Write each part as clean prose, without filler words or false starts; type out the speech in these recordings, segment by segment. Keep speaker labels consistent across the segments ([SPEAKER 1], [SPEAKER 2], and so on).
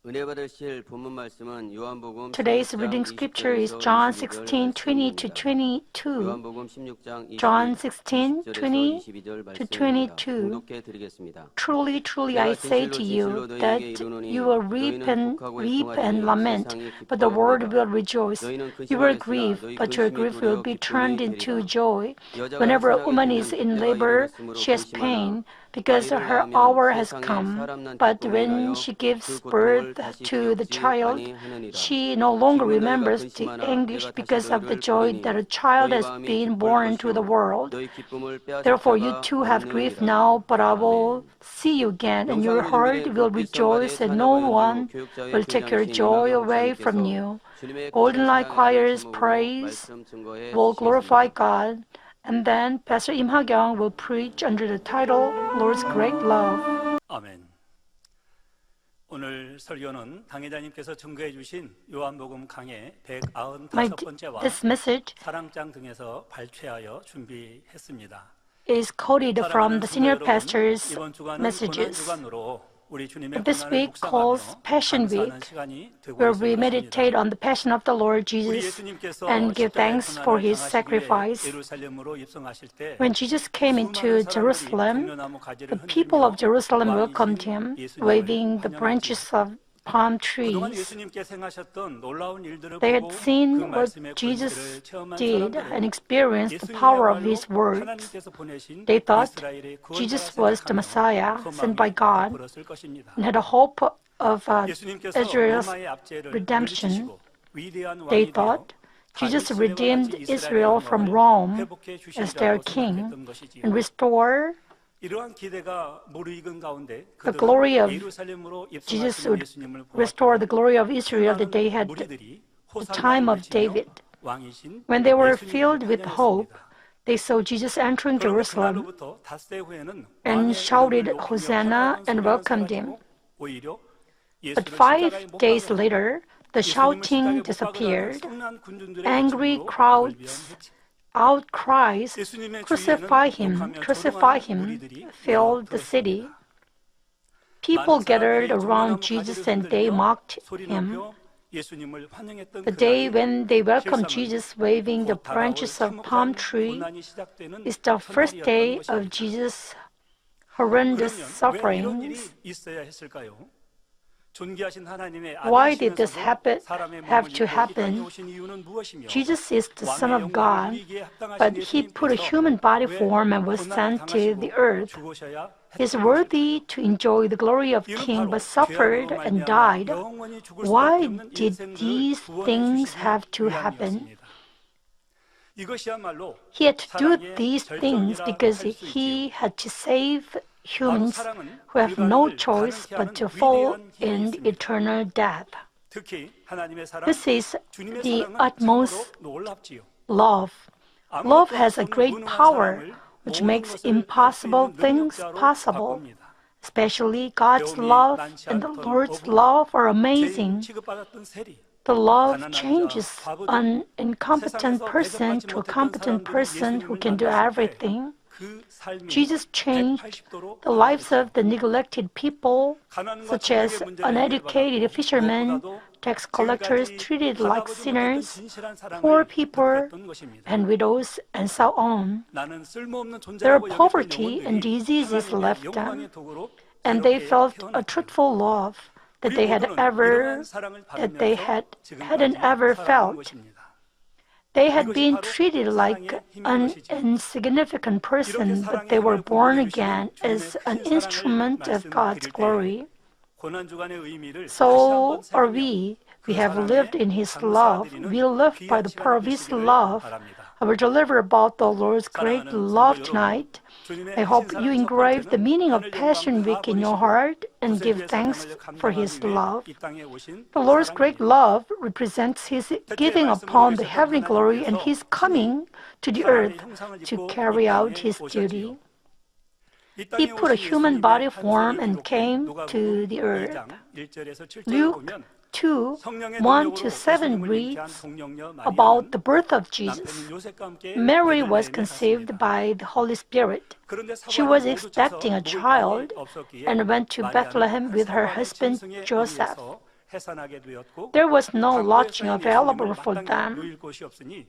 [SPEAKER 1] 은혜 받으실 본문 말씀은 요한복음
[SPEAKER 2] Today's
[SPEAKER 1] 16장
[SPEAKER 2] reading scripture is
[SPEAKER 1] 20절에서
[SPEAKER 2] John
[SPEAKER 1] 22절
[SPEAKER 2] 16, 20 to
[SPEAKER 1] 말씀입니다.
[SPEAKER 2] 22.
[SPEAKER 1] 요한복음 16장
[SPEAKER 2] John 16,
[SPEAKER 1] 20절에서
[SPEAKER 2] 20
[SPEAKER 1] 22절
[SPEAKER 2] to
[SPEAKER 1] 말씀입니다.
[SPEAKER 2] 22.
[SPEAKER 1] 봉독해 드리겠습니다.
[SPEAKER 2] Truly, truly, I
[SPEAKER 1] 내가
[SPEAKER 2] say
[SPEAKER 1] 진실로
[SPEAKER 2] to
[SPEAKER 1] 진실로
[SPEAKER 2] you
[SPEAKER 1] 너희에게
[SPEAKER 2] that
[SPEAKER 1] 이르노니
[SPEAKER 2] you will reap
[SPEAKER 1] 너희는
[SPEAKER 2] and
[SPEAKER 1] 독하고
[SPEAKER 2] weep and
[SPEAKER 1] 애통하리니
[SPEAKER 2] lament,
[SPEAKER 1] 세상이
[SPEAKER 2] but the world
[SPEAKER 1] 기뻐하옵니다.
[SPEAKER 2] will rejoice.
[SPEAKER 1] 너희는
[SPEAKER 2] You will
[SPEAKER 1] 근심하겠으나
[SPEAKER 2] grieve,
[SPEAKER 1] 너희
[SPEAKER 2] but your
[SPEAKER 1] 근심이
[SPEAKER 2] grief will
[SPEAKER 1] 도리어
[SPEAKER 2] be
[SPEAKER 1] 기쁨이
[SPEAKER 2] turned into
[SPEAKER 1] 되리라.
[SPEAKER 2] joy.
[SPEAKER 1] 여자가
[SPEAKER 2] Whenever a
[SPEAKER 1] 생각이
[SPEAKER 2] woman is
[SPEAKER 1] 들면
[SPEAKER 2] in
[SPEAKER 1] 때가
[SPEAKER 2] labor,
[SPEAKER 1] 이르렀으므로
[SPEAKER 2] she has
[SPEAKER 1] 근심하나
[SPEAKER 2] pain because
[SPEAKER 1] 아이를
[SPEAKER 2] her
[SPEAKER 1] 낳으면
[SPEAKER 2] hour has
[SPEAKER 1] 세상에
[SPEAKER 2] come.
[SPEAKER 1] 사람 난
[SPEAKER 2] But
[SPEAKER 1] 기쁨을
[SPEAKER 2] when
[SPEAKER 1] 인하여
[SPEAKER 2] she
[SPEAKER 1] 그
[SPEAKER 2] gives
[SPEAKER 1] 고통을
[SPEAKER 2] birth
[SPEAKER 1] 다시
[SPEAKER 2] to the
[SPEAKER 1] 기억지
[SPEAKER 2] child,
[SPEAKER 1] 아니하느니라.
[SPEAKER 2] she no longer
[SPEAKER 1] 지금은 너희가
[SPEAKER 2] remembers the
[SPEAKER 1] 근심하나
[SPEAKER 2] anguish
[SPEAKER 1] 내가 다시
[SPEAKER 2] because of the
[SPEAKER 1] 너희를
[SPEAKER 2] joy
[SPEAKER 1] 부르니
[SPEAKER 2] that a child
[SPEAKER 1] 너희
[SPEAKER 2] has
[SPEAKER 1] 마음이
[SPEAKER 2] been
[SPEAKER 1] 기쁠
[SPEAKER 2] born into the
[SPEAKER 1] 것이요
[SPEAKER 2] world.
[SPEAKER 1] 너희 기쁨을 빼앗을
[SPEAKER 2] Therefore, you
[SPEAKER 1] 자가
[SPEAKER 2] too have grief
[SPEAKER 1] 없느니라.
[SPEAKER 2] now, but I will
[SPEAKER 1] 아멘.
[SPEAKER 2] see you again, and your
[SPEAKER 1] 영상으로
[SPEAKER 2] heart
[SPEAKER 1] 준비된
[SPEAKER 2] will
[SPEAKER 1] 국기성 가대
[SPEAKER 2] rejoice, and no
[SPEAKER 1] 찬양과 연주
[SPEAKER 2] one
[SPEAKER 1] 교육자의
[SPEAKER 2] will take your
[SPEAKER 1] 교장이신
[SPEAKER 2] joy
[SPEAKER 1] 이만경
[SPEAKER 2] away from
[SPEAKER 1] 목사님께서
[SPEAKER 2] you.
[SPEAKER 1] 주님의 크신
[SPEAKER 2] Golden Light
[SPEAKER 1] 사랑이라는
[SPEAKER 2] Choir's
[SPEAKER 1] 제목으로
[SPEAKER 2] praise
[SPEAKER 1] 말씀 증거해
[SPEAKER 2] will glorify
[SPEAKER 1] 주시겠습니다.
[SPEAKER 2] God, and then Pastor Im Ha-kyung will preach under the title Lord's Great Love.
[SPEAKER 3] 아멘. 오늘 설교는 강의자님께서 증거해 주신 요한복음 강해 195번째와
[SPEAKER 2] This message
[SPEAKER 3] 사랑장 등에서 발췌하여 준비했습니다.
[SPEAKER 2] is quoted from
[SPEAKER 3] 사랑하는
[SPEAKER 2] the
[SPEAKER 3] 성도
[SPEAKER 2] senior
[SPEAKER 3] 여러분,
[SPEAKER 2] pastor's
[SPEAKER 3] 이번 주간은 고난
[SPEAKER 2] messages.
[SPEAKER 3] 주간으로 우리 주님의
[SPEAKER 2] This
[SPEAKER 3] 고난을
[SPEAKER 2] week calls
[SPEAKER 3] 묵상하며
[SPEAKER 2] Passion
[SPEAKER 3] 감사하는
[SPEAKER 2] Week,
[SPEAKER 3] 시간이 되고
[SPEAKER 2] where
[SPEAKER 3] 있을
[SPEAKER 2] we
[SPEAKER 3] 것입니다.
[SPEAKER 2] meditate on the passion of the Lord
[SPEAKER 3] 우리
[SPEAKER 2] Jesus
[SPEAKER 3] 예수님께서
[SPEAKER 2] and give
[SPEAKER 3] 십자가의
[SPEAKER 2] thanks for
[SPEAKER 3] 고난을
[SPEAKER 2] his
[SPEAKER 3] 당하시기 위해
[SPEAKER 2] sacrifice.
[SPEAKER 3] 예루살렘으로 입성하실 때
[SPEAKER 2] When Jesus came
[SPEAKER 3] 수많은
[SPEAKER 2] into
[SPEAKER 3] 사람들이
[SPEAKER 2] Jerusalem,
[SPEAKER 3] 종려나무 가지를
[SPEAKER 2] the people
[SPEAKER 3] 흔들며
[SPEAKER 2] of Jerusalem welcomed
[SPEAKER 3] 왕이신
[SPEAKER 2] him,
[SPEAKER 3] 예수님을
[SPEAKER 2] waving the
[SPEAKER 3] 환영했지요.
[SPEAKER 2] branches of palm
[SPEAKER 3] 그동안
[SPEAKER 2] trees.
[SPEAKER 3] 예수님께서 행하셨던 놀라운 일들을
[SPEAKER 2] They had
[SPEAKER 3] 보고 그
[SPEAKER 2] seen what
[SPEAKER 3] 말씀의
[SPEAKER 2] Jesus
[SPEAKER 3] 권세를 체험한
[SPEAKER 2] did and
[SPEAKER 3] 사람들은
[SPEAKER 2] experienced the power of
[SPEAKER 3] 예수님이야말로
[SPEAKER 2] his words.
[SPEAKER 3] 하나님께서 보내신
[SPEAKER 2] They thought
[SPEAKER 3] 이스라엘의 구원자라
[SPEAKER 2] Jesus was the
[SPEAKER 3] 생각하며
[SPEAKER 2] Messiah sent by
[SPEAKER 3] 소망이
[SPEAKER 2] God
[SPEAKER 3] 베풀었을 것입니다.
[SPEAKER 2] and had a hope of
[SPEAKER 3] 예수님께서
[SPEAKER 2] Israel's
[SPEAKER 3] 로마의 압제를
[SPEAKER 2] redemption.
[SPEAKER 3] 물리치시고 위대한
[SPEAKER 2] They
[SPEAKER 3] 왕이 되어
[SPEAKER 2] thought Jesus
[SPEAKER 3] 다윗
[SPEAKER 2] redeemed
[SPEAKER 3] 시대와 같이
[SPEAKER 2] Israel
[SPEAKER 3] 이스라엘의
[SPEAKER 2] from
[SPEAKER 3] 영광을
[SPEAKER 2] Rome
[SPEAKER 3] 회복해 주신
[SPEAKER 2] as their
[SPEAKER 3] 자라고
[SPEAKER 2] king
[SPEAKER 3] 생각했던 것이지요.
[SPEAKER 2] and restore
[SPEAKER 3] 이러한 기대가 무르익은 가운데
[SPEAKER 2] the glory
[SPEAKER 3] 그들은
[SPEAKER 2] of
[SPEAKER 3] 예루살렘으로
[SPEAKER 2] Jesus
[SPEAKER 3] 입성하시는
[SPEAKER 2] would
[SPEAKER 3] 예수님을
[SPEAKER 2] restore the
[SPEAKER 3] 보았고
[SPEAKER 2] glory of Israel that they
[SPEAKER 3] 수많은
[SPEAKER 2] had
[SPEAKER 3] 무리들이
[SPEAKER 2] the time
[SPEAKER 3] 호산나를
[SPEAKER 2] of
[SPEAKER 3] 외치며
[SPEAKER 2] David.
[SPEAKER 3] 왕이신
[SPEAKER 2] When they were
[SPEAKER 3] 예수님을
[SPEAKER 2] filled with hope,
[SPEAKER 3] 환영했습니다.
[SPEAKER 2] they saw Jesus entering
[SPEAKER 3] 그런데
[SPEAKER 2] Jerusalem
[SPEAKER 3] 그날로부터 닷새 후에는
[SPEAKER 2] and
[SPEAKER 3] 왕의
[SPEAKER 2] shouted,
[SPEAKER 3] 이름을 높이며
[SPEAKER 2] Hosanna,
[SPEAKER 3] 환호하던
[SPEAKER 2] and
[SPEAKER 3] 소리가
[SPEAKER 2] welcomed him.
[SPEAKER 3] 사라지고 오히려
[SPEAKER 2] But
[SPEAKER 3] 예수를
[SPEAKER 2] 5
[SPEAKER 3] 십자가에 못
[SPEAKER 2] days
[SPEAKER 3] 박으라
[SPEAKER 2] later, the
[SPEAKER 3] 예수님을
[SPEAKER 2] shouting
[SPEAKER 3] 십자가에 못 박으라는
[SPEAKER 2] disappeared.
[SPEAKER 3] 성난 군중들의
[SPEAKER 2] Angry
[SPEAKER 3] 요청으로
[SPEAKER 2] crowds
[SPEAKER 3] 돌변했지.
[SPEAKER 2] outcries,
[SPEAKER 3] 예수님의
[SPEAKER 2] Crucify
[SPEAKER 3] 주위에는
[SPEAKER 2] him,
[SPEAKER 3] 욕하며
[SPEAKER 2] crucify
[SPEAKER 3] 조롱하는
[SPEAKER 2] him,
[SPEAKER 3] 무리들이
[SPEAKER 2] filled the city.
[SPEAKER 3] 모여들었습니다.
[SPEAKER 2] People
[SPEAKER 3] 많은
[SPEAKER 2] gathered
[SPEAKER 3] 사람들이
[SPEAKER 2] around
[SPEAKER 3] 종려나무
[SPEAKER 2] Jesus
[SPEAKER 3] 가지를
[SPEAKER 2] and they
[SPEAKER 3] 흔들며
[SPEAKER 2] mocked
[SPEAKER 3] 소리
[SPEAKER 2] him.
[SPEAKER 3] 높여 예수님을 환영했던
[SPEAKER 2] The day
[SPEAKER 3] 그날이
[SPEAKER 2] when they welcomed
[SPEAKER 3] 실상은
[SPEAKER 2] Jesus waving the
[SPEAKER 3] 곧 다가올
[SPEAKER 2] branches of palm
[SPEAKER 3] 참혹한
[SPEAKER 2] tree
[SPEAKER 3] 고난이 시작되는
[SPEAKER 2] is the first
[SPEAKER 3] 첫날이었던
[SPEAKER 2] day of
[SPEAKER 3] 것입니다.
[SPEAKER 2] Jesus' horrendous
[SPEAKER 3] 그러면 왜 이런 일이
[SPEAKER 2] sufferings.
[SPEAKER 3] 있어야 했을까요? 존귀하신 하나님의
[SPEAKER 2] Why did this
[SPEAKER 3] 아들이시면서도 사람의
[SPEAKER 2] have
[SPEAKER 3] 몸을
[SPEAKER 2] to
[SPEAKER 3] 입고 이 땅에
[SPEAKER 2] happen?
[SPEAKER 3] 오신 이유는 무엇이며
[SPEAKER 2] Jesus is the Son
[SPEAKER 3] 왕의
[SPEAKER 2] of
[SPEAKER 3] 영광을
[SPEAKER 2] God,
[SPEAKER 3] 누리기에 합당하신
[SPEAKER 2] but he put a
[SPEAKER 3] 예수님께서
[SPEAKER 2] human body
[SPEAKER 3] 왜
[SPEAKER 2] form and was
[SPEAKER 3] 고난을
[SPEAKER 2] sent to the
[SPEAKER 3] 당하시고
[SPEAKER 2] earth.
[SPEAKER 3] 죽으셔야
[SPEAKER 2] He is
[SPEAKER 3] 했던
[SPEAKER 2] worthy
[SPEAKER 3] 것일까요?
[SPEAKER 2] to enjoy the glory of
[SPEAKER 3] 이는
[SPEAKER 2] King,
[SPEAKER 3] 바로
[SPEAKER 2] but suffered
[SPEAKER 3] 죄악으로
[SPEAKER 2] and
[SPEAKER 3] 말미암아
[SPEAKER 2] died.
[SPEAKER 3] 영원히 죽을
[SPEAKER 2] Why
[SPEAKER 3] 수밖에 없는
[SPEAKER 2] did
[SPEAKER 3] 인생들을
[SPEAKER 2] these
[SPEAKER 3] 구원해
[SPEAKER 2] things
[SPEAKER 3] 주시기
[SPEAKER 2] have to happen?
[SPEAKER 3] 위함이었습니다. 이것이야말로
[SPEAKER 2] He had to do
[SPEAKER 3] 사랑의
[SPEAKER 2] these things
[SPEAKER 3] 절정이라
[SPEAKER 2] because
[SPEAKER 3] 할 수
[SPEAKER 2] he
[SPEAKER 3] 있지요.
[SPEAKER 2] had to save humans
[SPEAKER 3] 사랑은
[SPEAKER 2] who have no
[SPEAKER 3] 불가능을
[SPEAKER 2] choice
[SPEAKER 3] 가능케
[SPEAKER 2] but to
[SPEAKER 3] 하는
[SPEAKER 2] fall
[SPEAKER 3] 위대한 힘이
[SPEAKER 2] in
[SPEAKER 3] 있습니다.
[SPEAKER 2] eternal death.
[SPEAKER 3] 특히 하나님의 사랑,
[SPEAKER 2] This is
[SPEAKER 3] 주님의
[SPEAKER 2] the
[SPEAKER 3] 사랑은 참으로
[SPEAKER 2] utmost
[SPEAKER 3] 놀랍지요.
[SPEAKER 2] love. Love
[SPEAKER 3] 아무것도
[SPEAKER 2] has
[SPEAKER 3] 할수
[SPEAKER 2] a
[SPEAKER 3] 없는
[SPEAKER 2] great
[SPEAKER 3] 무능한
[SPEAKER 2] power
[SPEAKER 3] 사람을
[SPEAKER 2] which
[SPEAKER 3] 모든
[SPEAKER 2] makes
[SPEAKER 3] 것을 할수
[SPEAKER 2] impossible
[SPEAKER 3] 있는
[SPEAKER 2] things
[SPEAKER 3] 능력자로
[SPEAKER 2] possible.
[SPEAKER 3] 바꿉니다.
[SPEAKER 2] Especially God's
[SPEAKER 3] 배움이
[SPEAKER 2] love
[SPEAKER 3] 많지
[SPEAKER 2] and the
[SPEAKER 3] 않던
[SPEAKER 2] Lord's
[SPEAKER 3] 어부,
[SPEAKER 2] love are
[SPEAKER 3] 죄인
[SPEAKER 2] amazing.
[SPEAKER 3] 취급받았던 세리,
[SPEAKER 2] The love
[SPEAKER 3] 가난한
[SPEAKER 2] changes
[SPEAKER 3] 자, 과부들,
[SPEAKER 2] an incompetent
[SPEAKER 3] 세상에서
[SPEAKER 2] person
[SPEAKER 3] 대접받지
[SPEAKER 2] to a
[SPEAKER 3] 못했던
[SPEAKER 2] competent
[SPEAKER 3] 사람들이
[SPEAKER 2] person who
[SPEAKER 3] 예수님을
[SPEAKER 2] can do
[SPEAKER 3] 만났을 때
[SPEAKER 2] everything.
[SPEAKER 3] 그 삶이
[SPEAKER 2] Jesus changed
[SPEAKER 3] 180도로
[SPEAKER 2] the lives of
[SPEAKER 3] 변화됐죠.
[SPEAKER 2] the neglected people,
[SPEAKER 3] 가난과
[SPEAKER 2] such as
[SPEAKER 3] 천국의 문제를
[SPEAKER 2] uneducated
[SPEAKER 3] 해결받았고
[SPEAKER 2] fishermen,
[SPEAKER 3] 무엇보다도
[SPEAKER 2] tax collectors
[SPEAKER 3] 지금까지
[SPEAKER 2] treated like
[SPEAKER 3] 받아보지 못했던
[SPEAKER 2] sinners,
[SPEAKER 3] 진실한
[SPEAKER 2] poor
[SPEAKER 3] 사랑을
[SPEAKER 2] people,
[SPEAKER 3] 베풀었던 것입니다.
[SPEAKER 2] and widows, and so on.
[SPEAKER 3] 나는 쓸모없는
[SPEAKER 2] Their
[SPEAKER 3] 존재라고 여겼던
[SPEAKER 2] poverty and
[SPEAKER 3] 영혼들이
[SPEAKER 2] diseases
[SPEAKER 3] 하나님의
[SPEAKER 2] left
[SPEAKER 3] 영광의
[SPEAKER 2] them,
[SPEAKER 3] 도구로
[SPEAKER 2] and they
[SPEAKER 3] 새롭게
[SPEAKER 2] felt a
[SPEAKER 3] 태어났죠.
[SPEAKER 2] truthful love that
[SPEAKER 3] 우리
[SPEAKER 2] they had
[SPEAKER 3] 모두는
[SPEAKER 2] ever
[SPEAKER 3] 이러한 사랑을
[SPEAKER 2] that they
[SPEAKER 3] 받으면서
[SPEAKER 2] hadn't
[SPEAKER 3] 지금까지
[SPEAKER 2] ever
[SPEAKER 3] 살아온
[SPEAKER 2] felt.
[SPEAKER 3] 것입니다.
[SPEAKER 2] They had
[SPEAKER 3] 이것이
[SPEAKER 2] been
[SPEAKER 3] 바로
[SPEAKER 2] treated like
[SPEAKER 3] 사랑의 힘인
[SPEAKER 2] an
[SPEAKER 3] 것이죠.
[SPEAKER 2] insignificant
[SPEAKER 3] 이렇게
[SPEAKER 2] person, but
[SPEAKER 3] 사랑의
[SPEAKER 2] they were
[SPEAKER 3] 힘을
[SPEAKER 2] born
[SPEAKER 3] 공급해
[SPEAKER 2] again
[SPEAKER 3] 주시는
[SPEAKER 2] as
[SPEAKER 3] 주님의
[SPEAKER 2] an
[SPEAKER 3] 큰 사랑을
[SPEAKER 2] instrument of God's
[SPEAKER 3] 말씀드릴 때
[SPEAKER 2] glory.
[SPEAKER 3] 고난 주간의 의미를 다시
[SPEAKER 2] So
[SPEAKER 3] 한번
[SPEAKER 2] are
[SPEAKER 3] 새기며
[SPEAKER 2] we.
[SPEAKER 3] 그
[SPEAKER 2] We have
[SPEAKER 3] 사랑에
[SPEAKER 2] lived in His love.
[SPEAKER 3] 감사드리는
[SPEAKER 2] We live by
[SPEAKER 3] 귀한
[SPEAKER 2] the power of
[SPEAKER 3] 시간이
[SPEAKER 2] His
[SPEAKER 3] 되시기를
[SPEAKER 2] love.
[SPEAKER 3] 바랍니다.
[SPEAKER 2] I will deliver about the Lord's great
[SPEAKER 3] 사랑하는
[SPEAKER 2] love
[SPEAKER 3] 성도 여러분,
[SPEAKER 2] tonight.
[SPEAKER 3] 주님의
[SPEAKER 2] I
[SPEAKER 3] 하신
[SPEAKER 2] hope
[SPEAKER 3] 사랑
[SPEAKER 2] you
[SPEAKER 3] 첫
[SPEAKER 2] engrave the
[SPEAKER 3] 번째는
[SPEAKER 2] meaning of
[SPEAKER 3] 하늘
[SPEAKER 2] Passion
[SPEAKER 3] 영광 다
[SPEAKER 2] Week in your
[SPEAKER 3] 버리시고
[SPEAKER 2] heart and give
[SPEAKER 3] 구세주의
[SPEAKER 2] thanks
[SPEAKER 3] 사랑을
[SPEAKER 2] for His
[SPEAKER 3] 감당하기 위해
[SPEAKER 2] love.
[SPEAKER 3] 이 땅에 오신
[SPEAKER 2] The Lord's great
[SPEAKER 3] 사랑입니다.
[SPEAKER 2] love represents His giving upon the heavenly glory and His coming to the earth to carry out His duty. He put a human body form and came to the earth. Luke 2, 1 to 7 reads about the birth of Jesus. Mary was conceived by the Holy Spirit. She was expecting a child and went to Bethlehem with her husband Joseph.
[SPEAKER 3] 해산하게 되었고
[SPEAKER 2] There was no
[SPEAKER 3] 광고에서
[SPEAKER 2] lodging
[SPEAKER 3] 예수님을
[SPEAKER 2] available for
[SPEAKER 3] 마땅히
[SPEAKER 2] them.
[SPEAKER 3] 누일 곳이 없으니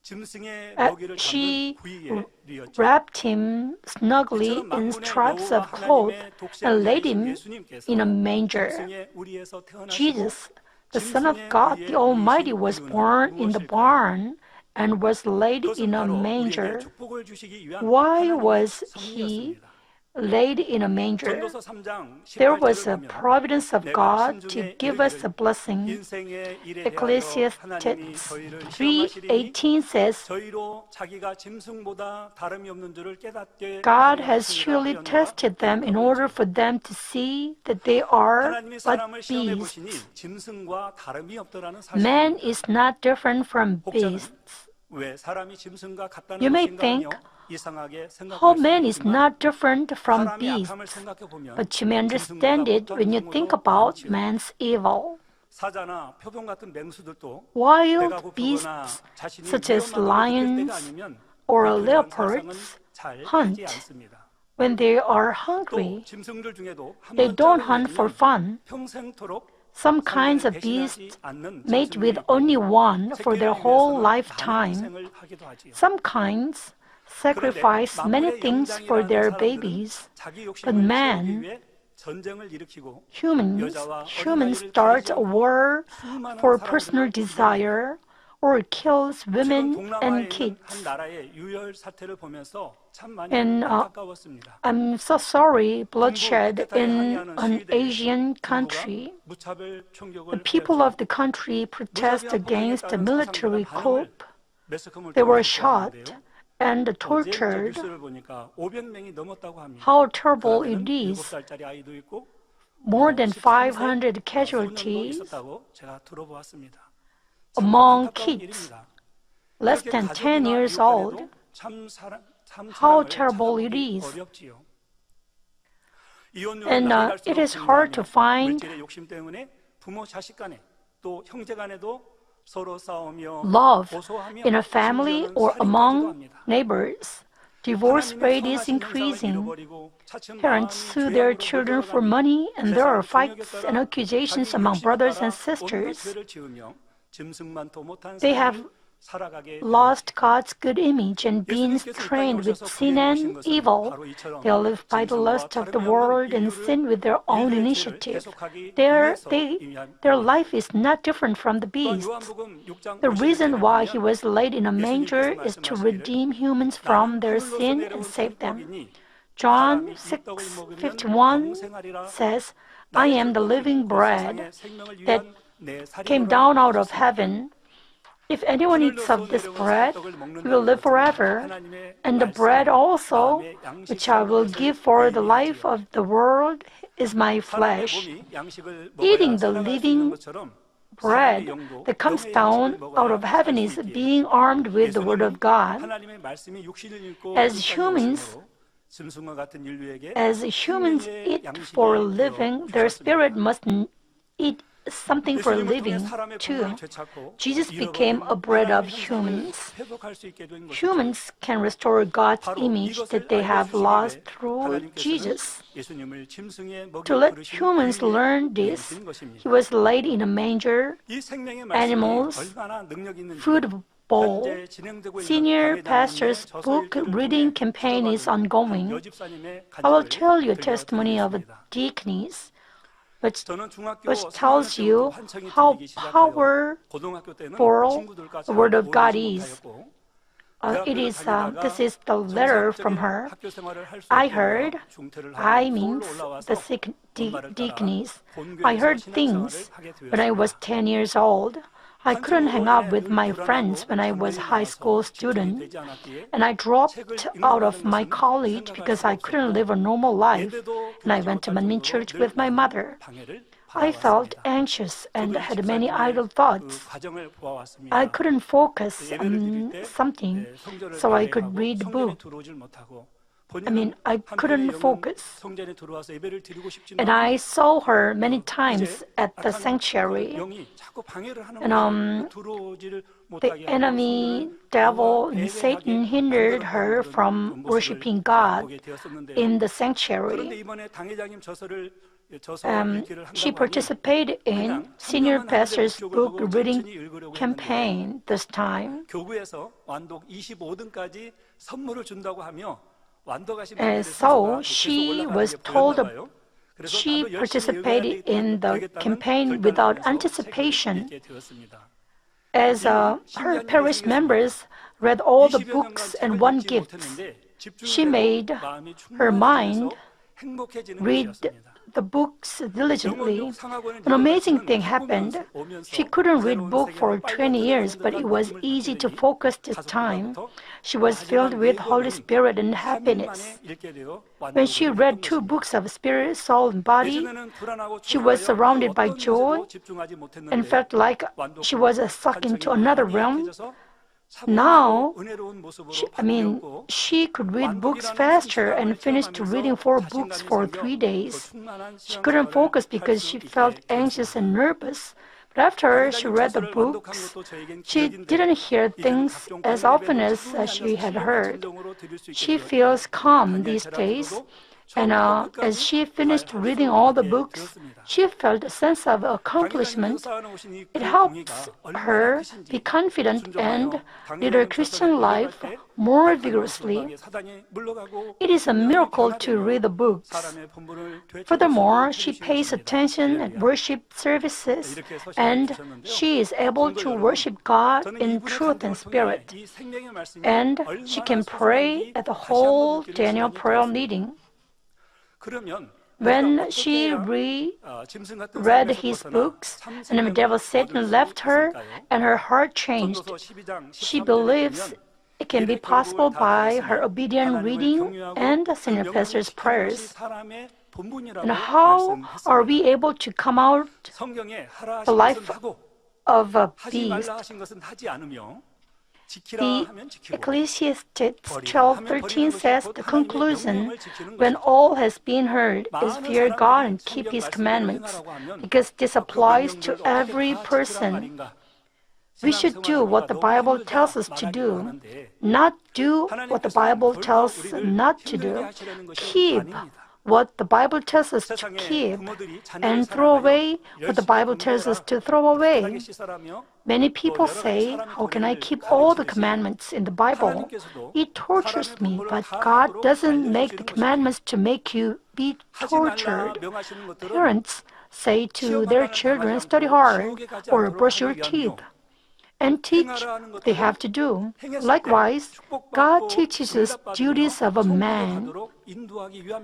[SPEAKER 3] 짐승의 먹이를
[SPEAKER 2] She
[SPEAKER 3] 담근 구이에 누였죠.
[SPEAKER 2] wrapped him snugly
[SPEAKER 3] 이처럼
[SPEAKER 2] in
[SPEAKER 3] 만군의
[SPEAKER 2] stripes
[SPEAKER 3] 여호와
[SPEAKER 2] of cloth
[SPEAKER 3] 하나님의
[SPEAKER 2] and laid
[SPEAKER 3] 독생자이신
[SPEAKER 2] him
[SPEAKER 3] 예수님께서
[SPEAKER 2] in a manger.
[SPEAKER 3] 짐승의 우리에서 태어나시고
[SPEAKER 2] Jesus, the Son of
[SPEAKER 3] 짐승의
[SPEAKER 2] God,
[SPEAKER 3] 위에
[SPEAKER 2] the Almighty,
[SPEAKER 3] 누이신
[SPEAKER 2] was
[SPEAKER 3] 이유는
[SPEAKER 2] born in the
[SPEAKER 3] 무엇일까요?
[SPEAKER 2] barn and was laid
[SPEAKER 3] 그것은
[SPEAKER 2] in a
[SPEAKER 3] 바로 우리에게
[SPEAKER 2] manger.
[SPEAKER 3] 축복을 주시기 위한
[SPEAKER 2] Why
[SPEAKER 3] 하나님의
[SPEAKER 2] was he
[SPEAKER 3] 섭리였습니다.
[SPEAKER 2] laid in a manger?
[SPEAKER 3] 전도서 3장
[SPEAKER 2] There was
[SPEAKER 3] 18절을
[SPEAKER 2] a
[SPEAKER 3] 보면
[SPEAKER 2] providence of
[SPEAKER 3] 내가
[SPEAKER 2] God to
[SPEAKER 3] 심중에
[SPEAKER 2] give us a
[SPEAKER 3] 이르기를
[SPEAKER 2] blessing.
[SPEAKER 3] 인생의 일에 대하여 하나님이
[SPEAKER 2] Ecclesiastes
[SPEAKER 3] 저희를 시험하시리니
[SPEAKER 2] 3:18 says,
[SPEAKER 3] 저희로 자기가 짐승보다 다름이 없는 줄을 깨닫게
[SPEAKER 2] God
[SPEAKER 3] 하려
[SPEAKER 2] has surely
[SPEAKER 3] 하시니라
[SPEAKER 2] tested them in
[SPEAKER 3] 기록하고
[SPEAKER 2] order
[SPEAKER 3] 있죠.
[SPEAKER 2] for them to see that they are
[SPEAKER 3] 하나님이
[SPEAKER 2] but
[SPEAKER 3] 사람을 시험해
[SPEAKER 2] beasts.
[SPEAKER 3] 보시니 짐승과 다름이 없더라는
[SPEAKER 2] Man
[SPEAKER 3] 사실입니다.
[SPEAKER 2] is not different from
[SPEAKER 3] 혹자는
[SPEAKER 2] beasts.
[SPEAKER 3] 왜 사람이 짐승과 같다는
[SPEAKER 2] You may
[SPEAKER 3] 것인가 하며
[SPEAKER 2] think,
[SPEAKER 3] 이상하게
[SPEAKER 2] How
[SPEAKER 3] 생각할 수
[SPEAKER 2] man is
[SPEAKER 3] 있지만
[SPEAKER 2] not different from
[SPEAKER 3] 사람의
[SPEAKER 2] beasts,
[SPEAKER 3] 악함을 생각해 보면
[SPEAKER 2] but you may understand it when you think about man's evil.
[SPEAKER 3] 사자나 표범 같은 맹수들도 배가
[SPEAKER 2] Wild
[SPEAKER 3] 고프거나
[SPEAKER 2] beasts
[SPEAKER 3] 자신이
[SPEAKER 2] such as
[SPEAKER 3] 위험하다고 느낄 때가
[SPEAKER 2] lions
[SPEAKER 3] 아니면
[SPEAKER 2] or
[SPEAKER 3] 그러한
[SPEAKER 2] leopards
[SPEAKER 3] 사상은 잘
[SPEAKER 2] hunt
[SPEAKER 3] 하지 않습니다.
[SPEAKER 2] when they are
[SPEAKER 3] 또
[SPEAKER 2] hungry.
[SPEAKER 3] 짐승들 중에도
[SPEAKER 2] They
[SPEAKER 3] 한번
[SPEAKER 2] don't
[SPEAKER 3] 짝을
[SPEAKER 2] hunt for
[SPEAKER 3] 맺으면
[SPEAKER 2] fun.
[SPEAKER 3] 평생토록
[SPEAKER 2] Some kinds
[SPEAKER 3] 상대를
[SPEAKER 2] of
[SPEAKER 3] 배신하지
[SPEAKER 2] beasts
[SPEAKER 3] 않는
[SPEAKER 2] mate with
[SPEAKER 3] 짐승들이 있고
[SPEAKER 2] only one for their
[SPEAKER 3] 새끼를
[SPEAKER 2] whole
[SPEAKER 3] 위해서는 많은
[SPEAKER 2] lifetime.
[SPEAKER 3] 희생을 하기도 하지요.
[SPEAKER 2] Some kinds sacrifice many
[SPEAKER 3] 만물의
[SPEAKER 2] things for
[SPEAKER 3] 영장이라는
[SPEAKER 2] their
[SPEAKER 3] 사람들은
[SPEAKER 2] babies.
[SPEAKER 3] 자기
[SPEAKER 2] But
[SPEAKER 3] 욕심을 채우기
[SPEAKER 2] man,
[SPEAKER 3] 위해 전쟁을 일으키고
[SPEAKER 2] humans
[SPEAKER 3] 여자와
[SPEAKER 2] humans
[SPEAKER 3] 어린아이를
[SPEAKER 2] start
[SPEAKER 3] 가리지
[SPEAKER 2] a
[SPEAKER 3] 않고
[SPEAKER 2] war
[SPEAKER 3] 수많은
[SPEAKER 2] for
[SPEAKER 3] 사람들을
[SPEAKER 2] personal
[SPEAKER 3] 죽여버립니다.
[SPEAKER 2] desire or kills
[SPEAKER 3] 최근
[SPEAKER 2] women
[SPEAKER 3] 동남아에
[SPEAKER 2] and
[SPEAKER 3] 있는
[SPEAKER 2] kids.
[SPEAKER 3] 한 나라의 유혈 사태를 보면서 참 많이
[SPEAKER 2] And,
[SPEAKER 3] 안타까웠습니다.
[SPEAKER 2] I'm so sorry, bloodshed
[SPEAKER 3] 쿠데타에
[SPEAKER 2] in
[SPEAKER 3] 항의하는
[SPEAKER 2] an
[SPEAKER 3] 시위대에
[SPEAKER 2] Asian
[SPEAKER 3] 정부가
[SPEAKER 2] country.
[SPEAKER 3] 무차별
[SPEAKER 2] The
[SPEAKER 3] 총격을
[SPEAKER 2] people
[SPEAKER 3] 하였죠.
[SPEAKER 2] of the country protest
[SPEAKER 3] 무자비한 폭행에
[SPEAKER 2] against the
[SPEAKER 3] 따른
[SPEAKER 2] military
[SPEAKER 3] 사상자가 반응을
[SPEAKER 2] coup.
[SPEAKER 3] 매스컴을
[SPEAKER 2] They were
[SPEAKER 3] 통해서
[SPEAKER 2] shot
[SPEAKER 3] 보았는데요.
[SPEAKER 2] and
[SPEAKER 3] 어제
[SPEAKER 2] tortured.
[SPEAKER 3] 뉴스를 보니까 500명이 넘었다고 합니다.
[SPEAKER 2] How terrible
[SPEAKER 3] 그
[SPEAKER 2] it
[SPEAKER 3] 안에는
[SPEAKER 2] is.
[SPEAKER 3] 7살짜리 아이도 있고
[SPEAKER 2] More than 500
[SPEAKER 3] 소년도
[SPEAKER 2] casualties
[SPEAKER 3] 있었다고 제가 들어보았습니다.
[SPEAKER 2] among
[SPEAKER 3] 안타까운
[SPEAKER 2] kids
[SPEAKER 3] 일입니다.
[SPEAKER 2] less
[SPEAKER 3] 이렇게
[SPEAKER 2] than 10
[SPEAKER 3] 가족이나
[SPEAKER 2] years
[SPEAKER 3] 이웃
[SPEAKER 2] old.
[SPEAKER 3] 간에도 참
[SPEAKER 2] How
[SPEAKER 3] 사람을
[SPEAKER 2] terrible it
[SPEAKER 3] 찾아보기
[SPEAKER 2] is.
[SPEAKER 3] 어렵지요. 이혼율은
[SPEAKER 2] And
[SPEAKER 3] 나이 갈수록
[SPEAKER 2] it is hard to
[SPEAKER 3] 증가하며
[SPEAKER 2] find
[SPEAKER 3] 물질의 욕심 때문에 부모 자식 간에 또 형제 간에도 서로 싸우며
[SPEAKER 2] love
[SPEAKER 3] 고소하며
[SPEAKER 2] in a family
[SPEAKER 3] 심지어는
[SPEAKER 2] or
[SPEAKER 3] 살인까지도
[SPEAKER 2] among
[SPEAKER 3] 합니다.
[SPEAKER 2] neighbors. Divorce
[SPEAKER 3] 하나님의
[SPEAKER 2] rate is
[SPEAKER 3] 선하신 형상을
[SPEAKER 2] increasing.
[SPEAKER 3] 잃어버리고 차츰
[SPEAKER 2] Parents
[SPEAKER 3] 마음이
[SPEAKER 2] sue their
[SPEAKER 3] 죄악으로
[SPEAKER 2] children for
[SPEAKER 3] 물들어가며
[SPEAKER 2] money, and there are
[SPEAKER 3] 세상
[SPEAKER 2] fights
[SPEAKER 3] 정욕에
[SPEAKER 2] and
[SPEAKER 3] 따라
[SPEAKER 2] accusations
[SPEAKER 3] 자기
[SPEAKER 2] among
[SPEAKER 3] 욕심에
[SPEAKER 2] brothers
[SPEAKER 3] 따라
[SPEAKER 2] and
[SPEAKER 3] 온갖
[SPEAKER 2] sisters.
[SPEAKER 3] 죄를 지으며 짐승만도 못한
[SPEAKER 2] They have
[SPEAKER 3] 삶을 살아가게
[SPEAKER 2] lost God's good image and been
[SPEAKER 3] 예수님께서 이 땅에
[SPEAKER 2] strained with
[SPEAKER 3] 오셔서
[SPEAKER 2] sin
[SPEAKER 3] 그에게 오신
[SPEAKER 2] and
[SPEAKER 3] 것은
[SPEAKER 2] evil.
[SPEAKER 3] 바로 이처럼
[SPEAKER 2] They live by the
[SPEAKER 3] 짐승과
[SPEAKER 2] lust of the
[SPEAKER 3] 다름이 없는
[SPEAKER 2] world and
[SPEAKER 3] 인류를
[SPEAKER 2] sin with their own
[SPEAKER 3] 인류의 죄를
[SPEAKER 2] initiative.
[SPEAKER 3] 계속하기
[SPEAKER 2] Their
[SPEAKER 3] 위해서
[SPEAKER 2] their life is not different from the
[SPEAKER 3] 또한
[SPEAKER 2] beasts.
[SPEAKER 3] 요한복음 6장
[SPEAKER 2] The
[SPEAKER 3] 50절에
[SPEAKER 2] reason why he
[SPEAKER 3] 보면
[SPEAKER 2] was laid in a manger is to redeem humans from their sin and save them. John 6:51 says, I am the living bread that came down out of heaven. If anyone eats of this bread, he will live forever. And the bread also, which I will give for the life of the world, is my flesh. Eating the living bread that comes down out of heaven is being armed with the Word of God. As humans eat for a living, their spirit must eat something for a living too. Jesus became a bread of humans. Humans can restore God's image that they have lost through Jesus. To let humans learn this, he was laid in a manger, animals, food bowl. Senior pastor's book reading campaign is ongoing. I will tell you a testimony of a deaconess, which tells you how powerful the Word of God is. This is the letter from her. I means the deaconess. I heard things when I was 10 years old. I couldn't hang out with my friends when I was a high school student, and I dropped out of my college because I couldn't live a normal life, and I went to Manmin Church with my mother. I felt anxious and had many idle thoughts. I couldn't focus on something, so I could read the book. I couldn't focus. And I saw her many times at the sanctuary. And the enemy, devil, and Satan hindered her from worshiping God in the sanctuary. she participated in senior pastor's book reading campaign this time.
[SPEAKER 3] 교구에서 완독 25등까지 선물을 준다고 하며 완독하신
[SPEAKER 2] And so she was told she participated in the campaign without anticipation. As her parish members read all the books and won gifts, she made her mind read the books diligently. An amazing thing happened. She couldn't read book for 20 years, but it was easy to focus this time. She was filled with Holy Spirit and happiness. When she read 2 books of Spirit, Soul, and Body, she was surrounded by joy and felt like she was sucked into another realm. Now, she could read books faster and finished reading 4 books for 3 days. She couldn't focus because she felt anxious and nervous. But after she read the books, she didn't hear things as often as she had heard. She feels calm these days. And as she finished reading all the books, she felt a sense of accomplishment. It helps her be confident and lead her Christian life more vigorously. It is a miracle to read the books. Furthermore, she pays attention at worship services, and she is able to worship God in truth and spirit. And she can pray at the whole Daniel prayer meeting. When she read his books, and the devil Satan left her, and her heart changed, she believes it can be possible by her obedient reading and the senior pastor's prayers. And how are we able to come out the life of a beast? The Ecclesiastes 12:13 says the conclusion, when all has been heard, is fear God and keep His commandments, because this applies to every person. We should do what the Bible tells us to do, not do what the Bible tells us not to do. Keep what the Bible tells us to keep, and throw away what the Bible tells us to throw away. Many people say, how can I keep all the commandments in the Bible? It tortures me, but God doesn't make the commandments to make you be tortured. Parents say to their children, study hard or brush your teeth, and teach what they have to do. Likewise, God teaches us duties of a man.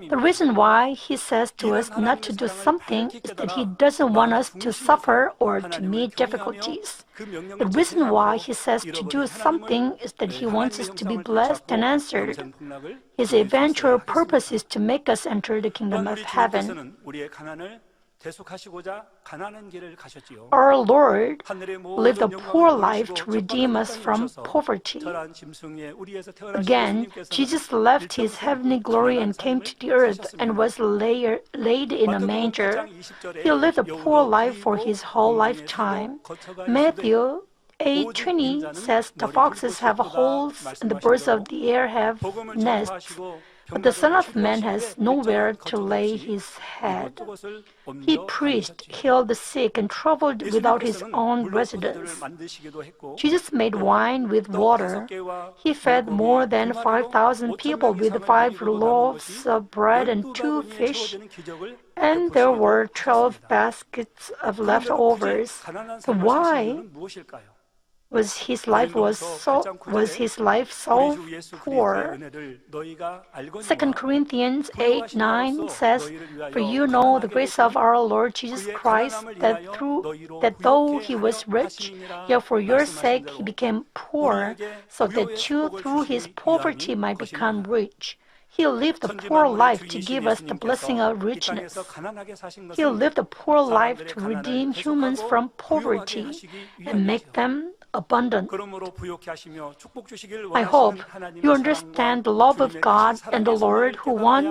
[SPEAKER 2] The reason why He says to us not to do something is that He doesn't want us to suffer or to meet difficulties. The reason why He says to do something is that He wants us to be blessed and answered. His eventual purpose is to make us enter the kingdom of heaven. Our Lord lived a poor life to redeem us from poverty. Again, Jesus left His heavenly glory and came to the earth and was laid in a manger. He lived a poor life for His whole lifetime. Matthew 8:20 says, the foxes have holes and the birds of the air have nests, but the Son of Man has nowhere to lay His head. He preached, healed the sick, and traveled without His own residence. Jesus made wine with water. He fed more than 5,000 people with 5 loaves of bread and 2 fish, and there were 12 baskets of leftovers. So why was his life so poor? 2 Corinthians 8:9 says, for you know the grace of our Lord Jesus Christ, that though He was rich, yet for your sake He became poor, so that you through His poverty might become rich. He lived a poor life to give us the blessing of richness. He lived a poor life to redeem humans from poverty and make them abundant. I hope you understand the love of God and the Lord who want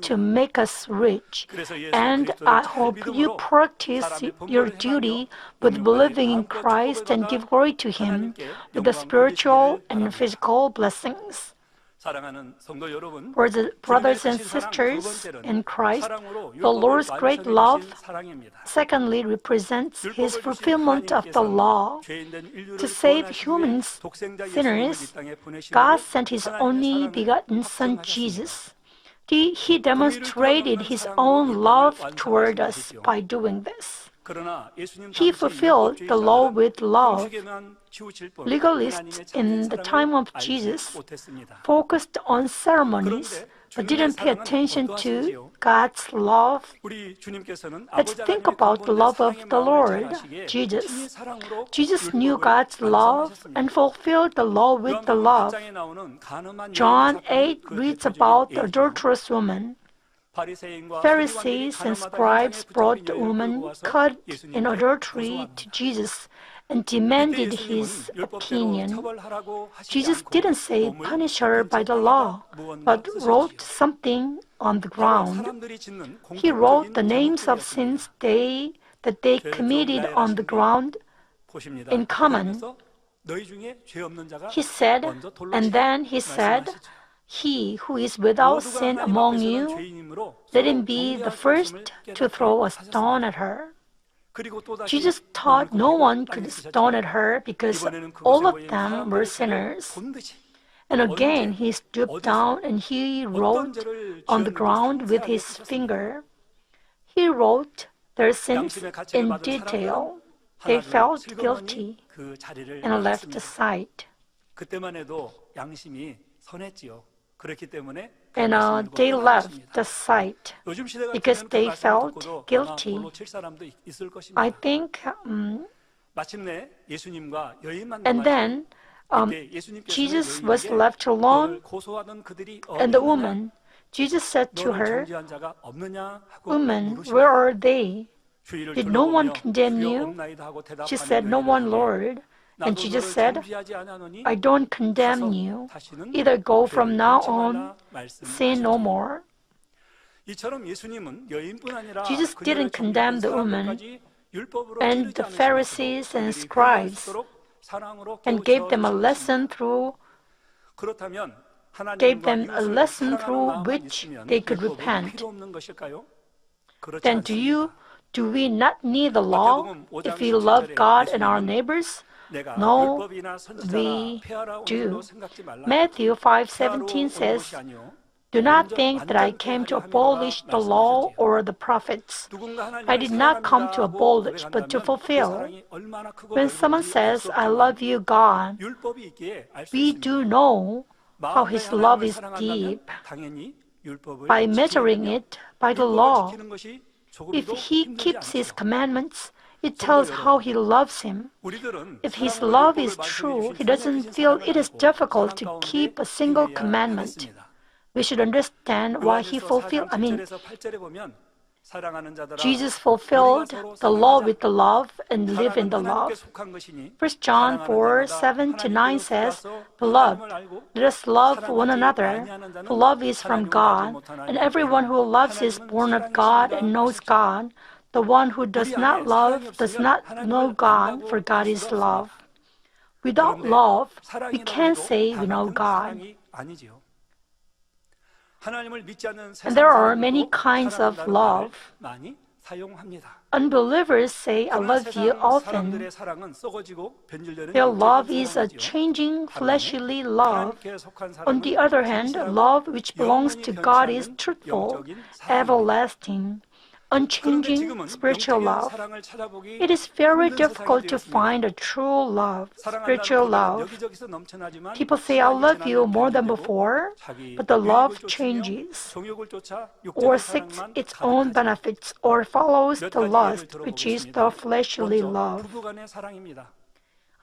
[SPEAKER 2] to make us rich. And I hope you practice your duty with believing in Christ and give glory to Him with the spiritual and physical blessings.
[SPEAKER 3] 사랑하는 성도 여러분,
[SPEAKER 2] For the brothers and
[SPEAKER 3] 주님의 크신 사랑 두
[SPEAKER 2] sisters
[SPEAKER 3] 번째는
[SPEAKER 2] in Christ,
[SPEAKER 3] 사랑으로
[SPEAKER 2] the
[SPEAKER 3] 율법을
[SPEAKER 2] Lord's great
[SPEAKER 3] 완성해
[SPEAKER 2] love,
[SPEAKER 3] 주신 사랑입니다.
[SPEAKER 2] secondly, represents His
[SPEAKER 3] 율법을 주신
[SPEAKER 2] fulfillment of the
[SPEAKER 3] 하나님께서는
[SPEAKER 2] law.
[SPEAKER 3] 죄인된 인류를
[SPEAKER 2] To save
[SPEAKER 3] 구원하시기 위해
[SPEAKER 2] humans,
[SPEAKER 3] 독생자 예수님을 이
[SPEAKER 2] sinners,
[SPEAKER 3] 땅에 보내심으로
[SPEAKER 2] God sent His
[SPEAKER 3] 하나님의
[SPEAKER 2] only
[SPEAKER 3] 사랑을
[SPEAKER 2] begotten Son,
[SPEAKER 3] 확증하셨습니다.
[SPEAKER 2] Jesus. He demonstrated His own love toward us by doing this.
[SPEAKER 3] 그러나 예수님
[SPEAKER 2] He
[SPEAKER 3] 당시
[SPEAKER 2] fulfilled the law
[SPEAKER 3] 율법주의자들은
[SPEAKER 2] with love.
[SPEAKER 3] 형식에만 치우칠 뿐
[SPEAKER 2] Legalists
[SPEAKER 3] 하나님의
[SPEAKER 2] in the
[SPEAKER 3] 참된
[SPEAKER 2] time
[SPEAKER 3] 사랑을
[SPEAKER 2] of
[SPEAKER 3] 알지
[SPEAKER 2] Jesus
[SPEAKER 3] 못했습니다.
[SPEAKER 2] focused on ceremonies but didn't pay attention to God's love.
[SPEAKER 3] 우리 주님께서는
[SPEAKER 2] Let's
[SPEAKER 3] 아버지
[SPEAKER 2] think
[SPEAKER 3] 하나님의
[SPEAKER 2] about the
[SPEAKER 3] 근본된
[SPEAKER 2] love of
[SPEAKER 3] 사랑의
[SPEAKER 2] the
[SPEAKER 3] 마음을
[SPEAKER 2] Lord,
[SPEAKER 3] 잘 아시기에
[SPEAKER 2] Jesus.
[SPEAKER 3] 친히 사랑으로
[SPEAKER 2] Jesus knew
[SPEAKER 3] 율법을
[SPEAKER 2] God's love
[SPEAKER 3] 완성하셨습니다.
[SPEAKER 2] and fulfilled the law with the
[SPEAKER 3] 요한복음
[SPEAKER 2] love.
[SPEAKER 3] 8장에 나오는 가늠한
[SPEAKER 2] John
[SPEAKER 3] 여인
[SPEAKER 2] 8
[SPEAKER 3] 사건이 그
[SPEAKER 2] reads
[SPEAKER 3] 대표적인
[SPEAKER 2] about the
[SPEAKER 3] 예이죠.
[SPEAKER 2] adulterous woman.
[SPEAKER 3] 바리새인과
[SPEAKER 2] Pharisees and scribes brought the
[SPEAKER 3] 여인을
[SPEAKER 2] woman
[SPEAKER 3] 끌고 와서
[SPEAKER 2] caught
[SPEAKER 3] 예수님께
[SPEAKER 2] in adultery
[SPEAKER 3] 고소합니다.
[SPEAKER 2] to Jesus and
[SPEAKER 3] 이때
[SPEAKER 2] demanded
[SPEAKER 3] 예수님은
[SPEAKER 2] his
[SPEAKER 3] 율법대로
[SPEAKER 2] opinion.
[SPEAKER 3] 처벌하라고 하시지
[SPEAKER 2] Jesus
[SPEAKER 3] 않고
[SPEAKER 2] didn't say
[SPEAKER 3] 몸을
[SPEAKER 2] punish her
[SPEAKER 3] 빈
[SPEAKER 2] by the
[SPEAKER 3] 책방에다
[SPEAKER 2] law,
[SPEAKER 3] 무언가
[SPEAKER 2] but wrote
[SPEAKER 3] 쓰셨지요.
[SPEAKER 2] something on the
[SPEAKER 3] 바로
[SPEAKER 2] ground.
[SPEAKER 3] 사람들이 짓는
[SPEAKER 2] He wrote the
[SPEAKER 3] 공통적인
[SPEAKER 2] names of
[SPEAKER 3] 잘못들이었습니다.
[SPEAKER 2] sins that they committed on the ground
[SPEAKER 3] 보십니다.
[SPEAKER 2] in common.
[SPEAKER 3] 그러면서 너희 중에 죄 없는 자가
[SPEAKER 2] He said,
[SPEAKER 3] 먼저 돌로
[SPEAKER 2] and
[SPEAKER 3] 치라
[SPEAKER 2] then he said,
[SPEAKER 3] 말씀하시죠.
[SPEAKER 2] he who is without
[SPEAKER 3] 모두가
[SPEAKER 2] sin
[SPEAKER 3] 하나님
[SPEAKER 2] among
[SPEAKER 3] 앞에서는
[SPEAKER 2] you,
[SPEAKER 3] 죄인이므로
[SPEAKER 2] let
[SPEAKER 3] 서로
[SPEAKER 2] him be the
[SPEAKER 3] 경계할
[SPEAKER 2] first
[SPEAKER 3] 것임을
[SPEAKER 2] to throw a
[SPEAKER 3] 깨닫게
[SPEAKER 2] stone
[SPEAKER 3] 하셨습니다.
[SPEAKER 2] at her.
[SPEAKER 3] 그리고 또다시
[SPEAKER 2] Jesus
[SPEAKER 3] 나는
[SPEAKER 2] taught no
[SPEAKER 3] 그리고
[SPEAKER 2] one
[SPEAKER 3] 땅에
[SPEAKER 2] could
[SPEAKER 3] 쓰셨지만
[SPEAKER 2] stone at her because
[SPEAKER 3] 이번에는
[SPEAKER 2] all
[SPEAKER 3] 그곳에
[SPEAKER 2] of
[SPEAKER 3] 모인
[SPEAKER 2] them
[SPEAKER 3] 사람들의
[SPEAKER 2] were
[SPEAKER 3] 죄를
[SPEAKER 2] sinners.
[SPEAKER 3] 본 듯이
[SPEAKER 2] And again
[SPEAKER 3] 언제,
[SPEAKER 2] he stooped
[SPEAKER 3] 어디서,
[SPEAKER 2] down and he
[SPEAKER 3] 어떤
[SPEAKER 2] wrote
[SPEAKER 3] 죄를
[SPEAKER 2] on the
[SPEAKER 3] 지었는지
[SPEAKER 2] ground with
[SPEAKER 3] 상세하게
[SPEAKER 2] his
[SPEAKER 3] 쓰셨습니다.
[SPEAKER 2] finger. He wrote their sins
[SPEAKER 3] 양심의 가책을
[SPEAKER 2] in
[SPEAKER 3] 받은
[SPEAKER 2] detail.
[SPEAKER 3] 사람들은
[SPEAKER 2] They
[SPEAKER 3] 하나둘
[SPEAKER 2] felt
[SPEAKER 3] 슬그머니
[SPEAKER 2] guilty
[SPEAKER 3] 그 자리를
[SPEAKER 2] and left the
[SPEAKER 3] 떠났습니다.
[SPEAKER 2] site.
[SPEAKER 3] 그때만 해도 양심이 선했지요. 그렇기 때문에 그
[SPEAKER 2] And
[SPEAKER 3] 말씀을
[SPEAKER 2] they
[SPEAKER 3] 듣고
[SPEAKER 2] left
[SPEAKER 3] 따랐습니다.
[SPEAKER 2] the site
[SPEAKER 3] 요즘 시대
[SPEAKER 2] because
[SPEAKER 3] 같으면 그
[SPEAKER 2] they
[SPEAKER 3] 말씀을
[SPEAKER 2] felt
[SPEAKER 3] 듣고도
[SPEAKER 2] guilty.
[SPEAKER 3] 아마 돌로 칠 사람도 있을 것입니다.
[SPEAKER 2] I think,
[SPEAKER 3] 마침내 예수님과 여인만
[SPEAKER 2] and then
[SPEAKER 3] 이때 예수님께서는
[SPEAKER 2] Jesus was
[SPEAKER 3] 여인에게
[SPEAKER 2] left alone,
[SPEAKER 3] 너를 고소하던 그들이
[SPEAKER 2] and the
[SPEAKER 3] 어디 있느냐?
[SPEAKER 2] woman, Jesus said to
[SPEAKER 3] 너를
[SPEAKER 2] her,
[SPEAKER 3] 정죄한 자가 없느냐 하고
[SPEAKER 2] Woman,
[SPEAKER 3] 물으시고
[SPEAKER 2] where are they?
[SPEAKER 3] 주위를
[SPEAKER 2] Did no one
[SPEAKER 3] 둘러보며
[SPEAKER 2] condemn
[SPEAKER 3] 주여
[SPEAKER 2] you?
[SPEAKER 3] 없나이다 하고
[SPEAKER 2] She
[SPEAKER 3] 대답하는
[SPEAKER 2] said, No
[SPEAKER 3] 여인을
[SPEAKER 2] one,
[SPEAKER 3] 향해
[SPEAKER 2] Lord. And
[SPEAKER 3] 나도
[SPEAKER 2] Jesus
[SPEAKER 3] 너를
[SPEAKER 2] said,
[SPEAKER 3] 정죄하지 않았노니
[SPEAKER 2] I don't condemn
[SPEAKER 3] 가서
[SPEAKER 2] you.
[SPEAKER 3] 다시는
[SPEAKER 2] Either go from
[SPEAKER 3] 죄를
[SPEAKER 2] now
[SPEAKER 3] 범치
[SPEAKER 2] on,
[SPEAKER 3] 말라
[SPEAKER 2] sin no
[SPEAKER 3] 말씀하셨죠.
[SPEAKER 2] more.
[SPEAKER 3] 이처럼 예수님은 여인뿐 아니라
[SPEAKER 2] Jesus
[SPEAKER 3] 그녀를
[SPEAKER 2] didn't condemn the
[SPEAKER 3] 정죄한
[SPEAKER 2] woman
[SPEAKER 3] 사람들까지 율법으로
[SPEAKER 2] and
[SPEAKER 3] 찌르지
[SPEAKER 2] the
[SPEAKER 3] 않으시면서도
[SPEAKER 2] Pharisees and
[SPEAKER 3] 그들이
[SPEAKER 2] scribes
[SPEAKER 3] 회개할 수 있도록 사랑으로
[SPEAKER 2] and
[SPEAKER 3] 깨우쳐
[SPEAKER 2] gave them a
[SPEAKER 3] 주신
[SPEAKER 2] lesson
[SPEAKER 3] 것입니다.
[SPEAKER 2] through
[SPEAKER 3] 그렇다면
[SPEAKER 2] gave
[SPEAKER 3] 하나님과
[SPEAKER 2] them a
[SPEAKER 3] 이웃을
[SPEAKER 2] lesson
[SPEAKER 3] 사랑하는
[SPEAKER 2] through
[SPEAKER 3] 마음만
[SPEAKER 2] which
[SPEAKER 3] 있으면
[SPEAKER 2] they could
[SPEAKER 3] 율법은
[SPEAKER 2] repent.
[SPEAKER 3] 필요 없는 것일까요? 그렇지
[SPEAKER 2] Then
[SPEAKER 3] 않습니다.
[SPEAKER 2] do we not need the law
[SPEAKER 3] 마태복음 5장
[SPEAKER 2] if we love
[SPEAKER 3] 17절에
[SPEAKER 2] God and our
[SPEAKER 3] 예수님은
[SPEAKER 2] neighbors?
[SPEAKER 3] 내가
[SPEAKER 2] No,
[SPEAKER 3] 율법이나 선지자라
[SPEAKER 2] we
[SPEAKER 3] 폐하라 온
[SPEAKER 2] do.
[SPEAKER 3] 줄로 생각지 말라.
[SPEAKER 2] Matthew
[SPEAKER 3] 폐하러
[SPEAKER 2] 5:17
[SPEAKER 3] 온
[SPEAKER 2] says,
[SPEAKER 3] 것이 아니요
[SPEAKER 2] Do not
[SPEAKER 3] 먼저
[SPEAKER 2] think that I
[SPEAKER 3] 완전케
[SPEAKER 2] came to
[SPEAKER 3] 하려 함이로라
[SPEAKER 2] abolish the law
[SPEAKER 3] 말씀하셨지요.
[SPEAKER 2] or the prophets.
[SPEAKER 3] 누군가 하나님을
[SPEAKER 2] I did not come to
[SPEAKER 3] 사랑합니다 하고
[SPEAKER 2] abolish, but to
[SPEAKER 3] 고백한다면 그
[SPEAKER 2] fulfill.
[SPEAKER 3] 사랑이 얼마나 크고
[SPEAKER 2] When someone
[SPEAKER 3] 넓은지 알
[SPEAKER 2] says,
[SPEAKER 3] 수
[SPEAKER 2] I
[SPEAKER 3] 없지만
[SPEAKER 2] love you, God,
[SPEAKER 3] 율법이 있기에 알 수
[SPEAKER 2] we
[SPEAKER 3] 있습니다.
[SPEAKER 2] do know how
[SPEAKER 3] 마음에
[SPEAKER 2] His love
[SPEAKER 3] 하나님을
[SPEAKER 2] is
[SPEAKER 3] 사랑한다면
[SPEAKER 2] deep
[SPEAKER 3] 당연히 율법을
[SPEAKER 2] by
[SPEAKER 3] 지켜야
[SPEAKER 2] measuring
[SPEAKER 3] 되며
[SPEAKER 2] it by the
[SPEAKER 3] 율법을
[SPEAKER 2] law.
[SPEAKER 3] 지키는 것이
[SPEAKER 2] If
[SPEAKER 3] 조금도
[SPEAKER 2] He
[SPEAKER 3] 힘들지
[SPEAKER 2] keeps His
[SPEAKER 3] 않죠.
[SPEAKER 2] commandments, it tells how He loves Him.
[SPEAKER 3] 우리들은
[SPEAKER 2] If His
[SPEAKER 3] 사랑으로
[SPEAKER 2] love
[SPEAKER 3] 율법을
[SPEAKER 2] is true,
[SPEAKER 3] 완성해
[SPEAKER 2] He
[SPEAKER 3] 주신
[SPEAKER 2] doesn't
[SPEAKER 3] 선택하신
[SPEAKER 2] feel
[SPEAKER 3] 사랑을
[SPEAKER 2] it is
[SPEAKER 3] 알고
[SPEAKER 2] difficult
[SPEAKER 3] 사랑
[SPEAKER 2] to
[SPEAKER 3] 가운데
[SPEAKER 2] keep a single
[SPEAKER 3] 행해야
[SPEAKER 2] commandment.
[SPEAKER 3] 하겠습니다.
[SPEAKER 2] We should understand why He
[SPEAKER 3] 요한일서 4장
[SPEAKER 2] fulfilled,
[SPEAKER 3] 7절에서 8절에 보면 사랑하는 자들아
[SPEAKER 2] Jesus fulfilled the law with the love and live in the
[SPEAKER 3] 사랑은 하나님께
[SPEAKER 2] love.
[SPEAKER 3] 속한 것이니
[SPEAKER 2] 1 John
[SPEAKER 3] 사랑하는
[SPEAKER 2] 4,
[SPEAKER 3] 자마다
[SPEAKER 2] 7 to 9
[SPEAKER 3] 하나님께로
[SPEAKER 2] says,
[SPEAKER 3] 속아서
[SPEAKER 2] Beloved,
[SPEAKER 3] 하나님을 알고
[SPEAKER 2] let us love one
[SPEAKER 3] 사랑하지
[SPEAKER 2] another,
[SPEAKER 3] 아니하는 자는
[SPEAKER 2] for love is from
[SPEAKER 3] 하나님을 알지
[SPEAKER 2] God,
[SPEAKER 3] 못하나니
[SPEAKER 2] and everyone who loves is
[SPEAKER 3] 하나님은
[SPEAKER 2] born of God
[SPEAKER 3] 사랑이십니다
[SPEAKER 2] and knows
[SPEAKER 3] 하셨죠.
[SPEAKER 2] God. The one who does
[SPEAKER 3] 우리
[SPEAKER 2] not
[SPEAKER 3] 안에
[SPEAKER 2] love
[SPEAKER 3] 사랑이
[SPEAKER 2] does
[SPEAKER 3] 없으면
[SPEAKER 2] not
[SPEAKER 3] 하나님을
[SPEAKER 2] know God,
[SPEAKER 3] 안다고
[SPEAKER 2] for God
[SPEAKER 3] 할
[SPEAKER 2] is
[SPEAKER 3] 수가
[SPEAKER 2] love.
[SPEAKER 3] 없습니다.
[SPEAKER 2] Without
[SPEAKER 3] 그런데
[SPEAKER 2] love, we
[SPEAKER 3] 사랑이라고
[SPEAKER 2] can't
[SPEAKER 3] 해도
[SPEAKER 2] say
[SPEAKER 3] 다
[SPEAKER 2] we know
[SPEAKER 3] 같은
[SPEAKER 2] God.
[SPEAKER 3] 사랑이 아니지요. 하나님을 믿지 않는 세상
[SPEAKER 2] And there are many
[SPEAKER 3] 사람들도
[SPEAKER 2] kinds of
[SPEAKER 3] 사랑한다는
[SPEAKER 2] love.
[SPEAKER 3] 말을 많이 사용합니다.
[SPEAKER 2] Unbelievers say, I
[SPEAKER 3] 그러나
[SPEAKER 2] love you
[SPEAKER 3] 세상
[SPEAKER 2] often.
[SPEAKER 3] 사람들의 사랑은 썩어지고 변질되는
[SPEAKER 2] Their
[SPEAKER 3] 영적인
[SPEAKER 2] love is a
[SPEAKER 3] 사랑이지요.
[SPEAKER 2] changing, fleshly love.
[SPEAKER 3] 하나님께 속한
[SPEAKER 2] On
[SPEAKER 3] 사랑은
[SPEAKER 2] the other hand,
[SPEAKER 3] 진실하고
[SPEAKER 2] love which belongs
[SPEAKER 3] 영원히
[SPEAKER 2] to God is
[SPEAKER 3] 변치 않는
[SPEAKER 2] truthful,
[SPEAKER 3] 영적인 사랑입니다.
[SPEAKER 2] everlasting,
[SPEAKER 3] 그런데
[SPEAKER 2] unchanging
[SPEAKER 3] 지금은
[SPEAKER 2] spiritual
[SPEAKER 3] 영적인
[SPEAKER 2] love.
[SPEAKER 3] 사랑을 찾아보기
[SPEAKER 2] It is very
[SPEAKER 3] 힘든 세상이
[SPEAKER 2] difficult to
[SPEAKER 3] 되었습니다.
[SPEAKER 2] find a true love,
[SPEAKER 3] 사랑한다는
[SPEAKER 2] spiritual
[SPEAKER 3] 고백은
[SPEAKER 2] love.
[SPEAKER 3] 여기저기서 넘쳐나지만
[SPEAKER 2] People say, I
[SPEAKER 3] 시간이
[SPEAKER 2] love you
[SPEAKER 3] 지나면
[SPEAKER 2] more than
[SPEAKER 3] 변질되고
[SPEAKER 2] before,
[SPEAKER 3] 자기
[SPEAKER 2] but the love
[SPEAKER 3] 유익을 쫓으며
[SPEAKER 2] changes
[SPEAKER 3] 정욕을 쫓아
[SPEAKER 2] or
[SPEAKER 3] 육적인
[SPEAKER 2] seeks
[SPEAKER 3] 사랑만
[SPEAKER 2] its own
[SPEAKER 3] 가득하죠.
[SPEAKER 2] benefits or follows
[SPEAKER 3] 몇
[SPEAKER 2] the
[SPEAKER 3] 가지 예를
[SPEAKER 2] lust, which is
[SPEAKER 3] 들어보겠습니다.
[SPEAKER 2] the fleshly
[SPEAKER 3] 먼저
[SPEAKER 2] love.
[SPEAKER 3] 부부 간의 사랑입니다.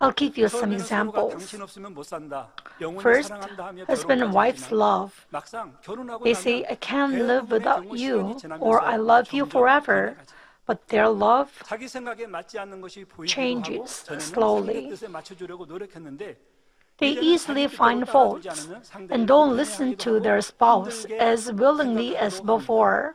[SPEAKER 2] I'll give you some
[SPEAKER 3] 처음에는 서로가
[SPEAKER 2] examples.
[SPEAKER 3] 당신 없으면 못 산다. 영원히
[SPEAKER 2] First,
[SPEAKER 3] 사랑한다 하며
[SPEAKER 2] husband and wife's
[SPEAKER 3] 결혼까지
[SPEAKER 2] love.
[SPEAKER 3] 했지만 막상 결혼하고
[SPEAKER 2] They say, I
[SPEAKER 3] 나면
[SPEAKER 2] can't live
[SPEAKER 3] 대부분의
[SPEAKER 2] without
[SPEAKER 3] 경우
[SPEAKER 2] you,
[SPEAKER 3] 시간이
[SPEAKER 2] or I
[SPEAKER 3] 지나면서
[SPEAKER 2] love you
[SPEAKER 3] 점점
[SPEAKER 2] forever.
[SPEAKER 3] 변해가죠.
[SPEAKER 2] But their love
[SPEAKER 3] 자기 생각에 맞지 않는 것이 보이기도 하고
[SPEAKER 2] changes
[SPEAKER 3] 전에는
[SPEAKER 2] slowly.
[SPEAKER 3] 상대 뜻에 맞춰주려고 노력했는데
[SPEAKER 2] They
[SPEAKER 3] 이제는
[SPEAKER 2] easily
[SPEAKER 3] 자기
[SPEAKER 2] find
[SPEAKER 3] 뜻대로 따라주지
[SPEAKER 2] faults
[SPEAKER 3] 않으면 상대를
[SPEAKER 2] and don't
[SPEAKER 3] 불편해하기도
[SPEAKER 2] listen to
[SPEAKER 3] 하고
[SPEAKER 2] their spouse
[SPEAKER 3] 힘들게
[SPEAKER 2] as willingly as
[SPEAKER 3] 생각하도록 합니다.
[SPEAKER 2] before.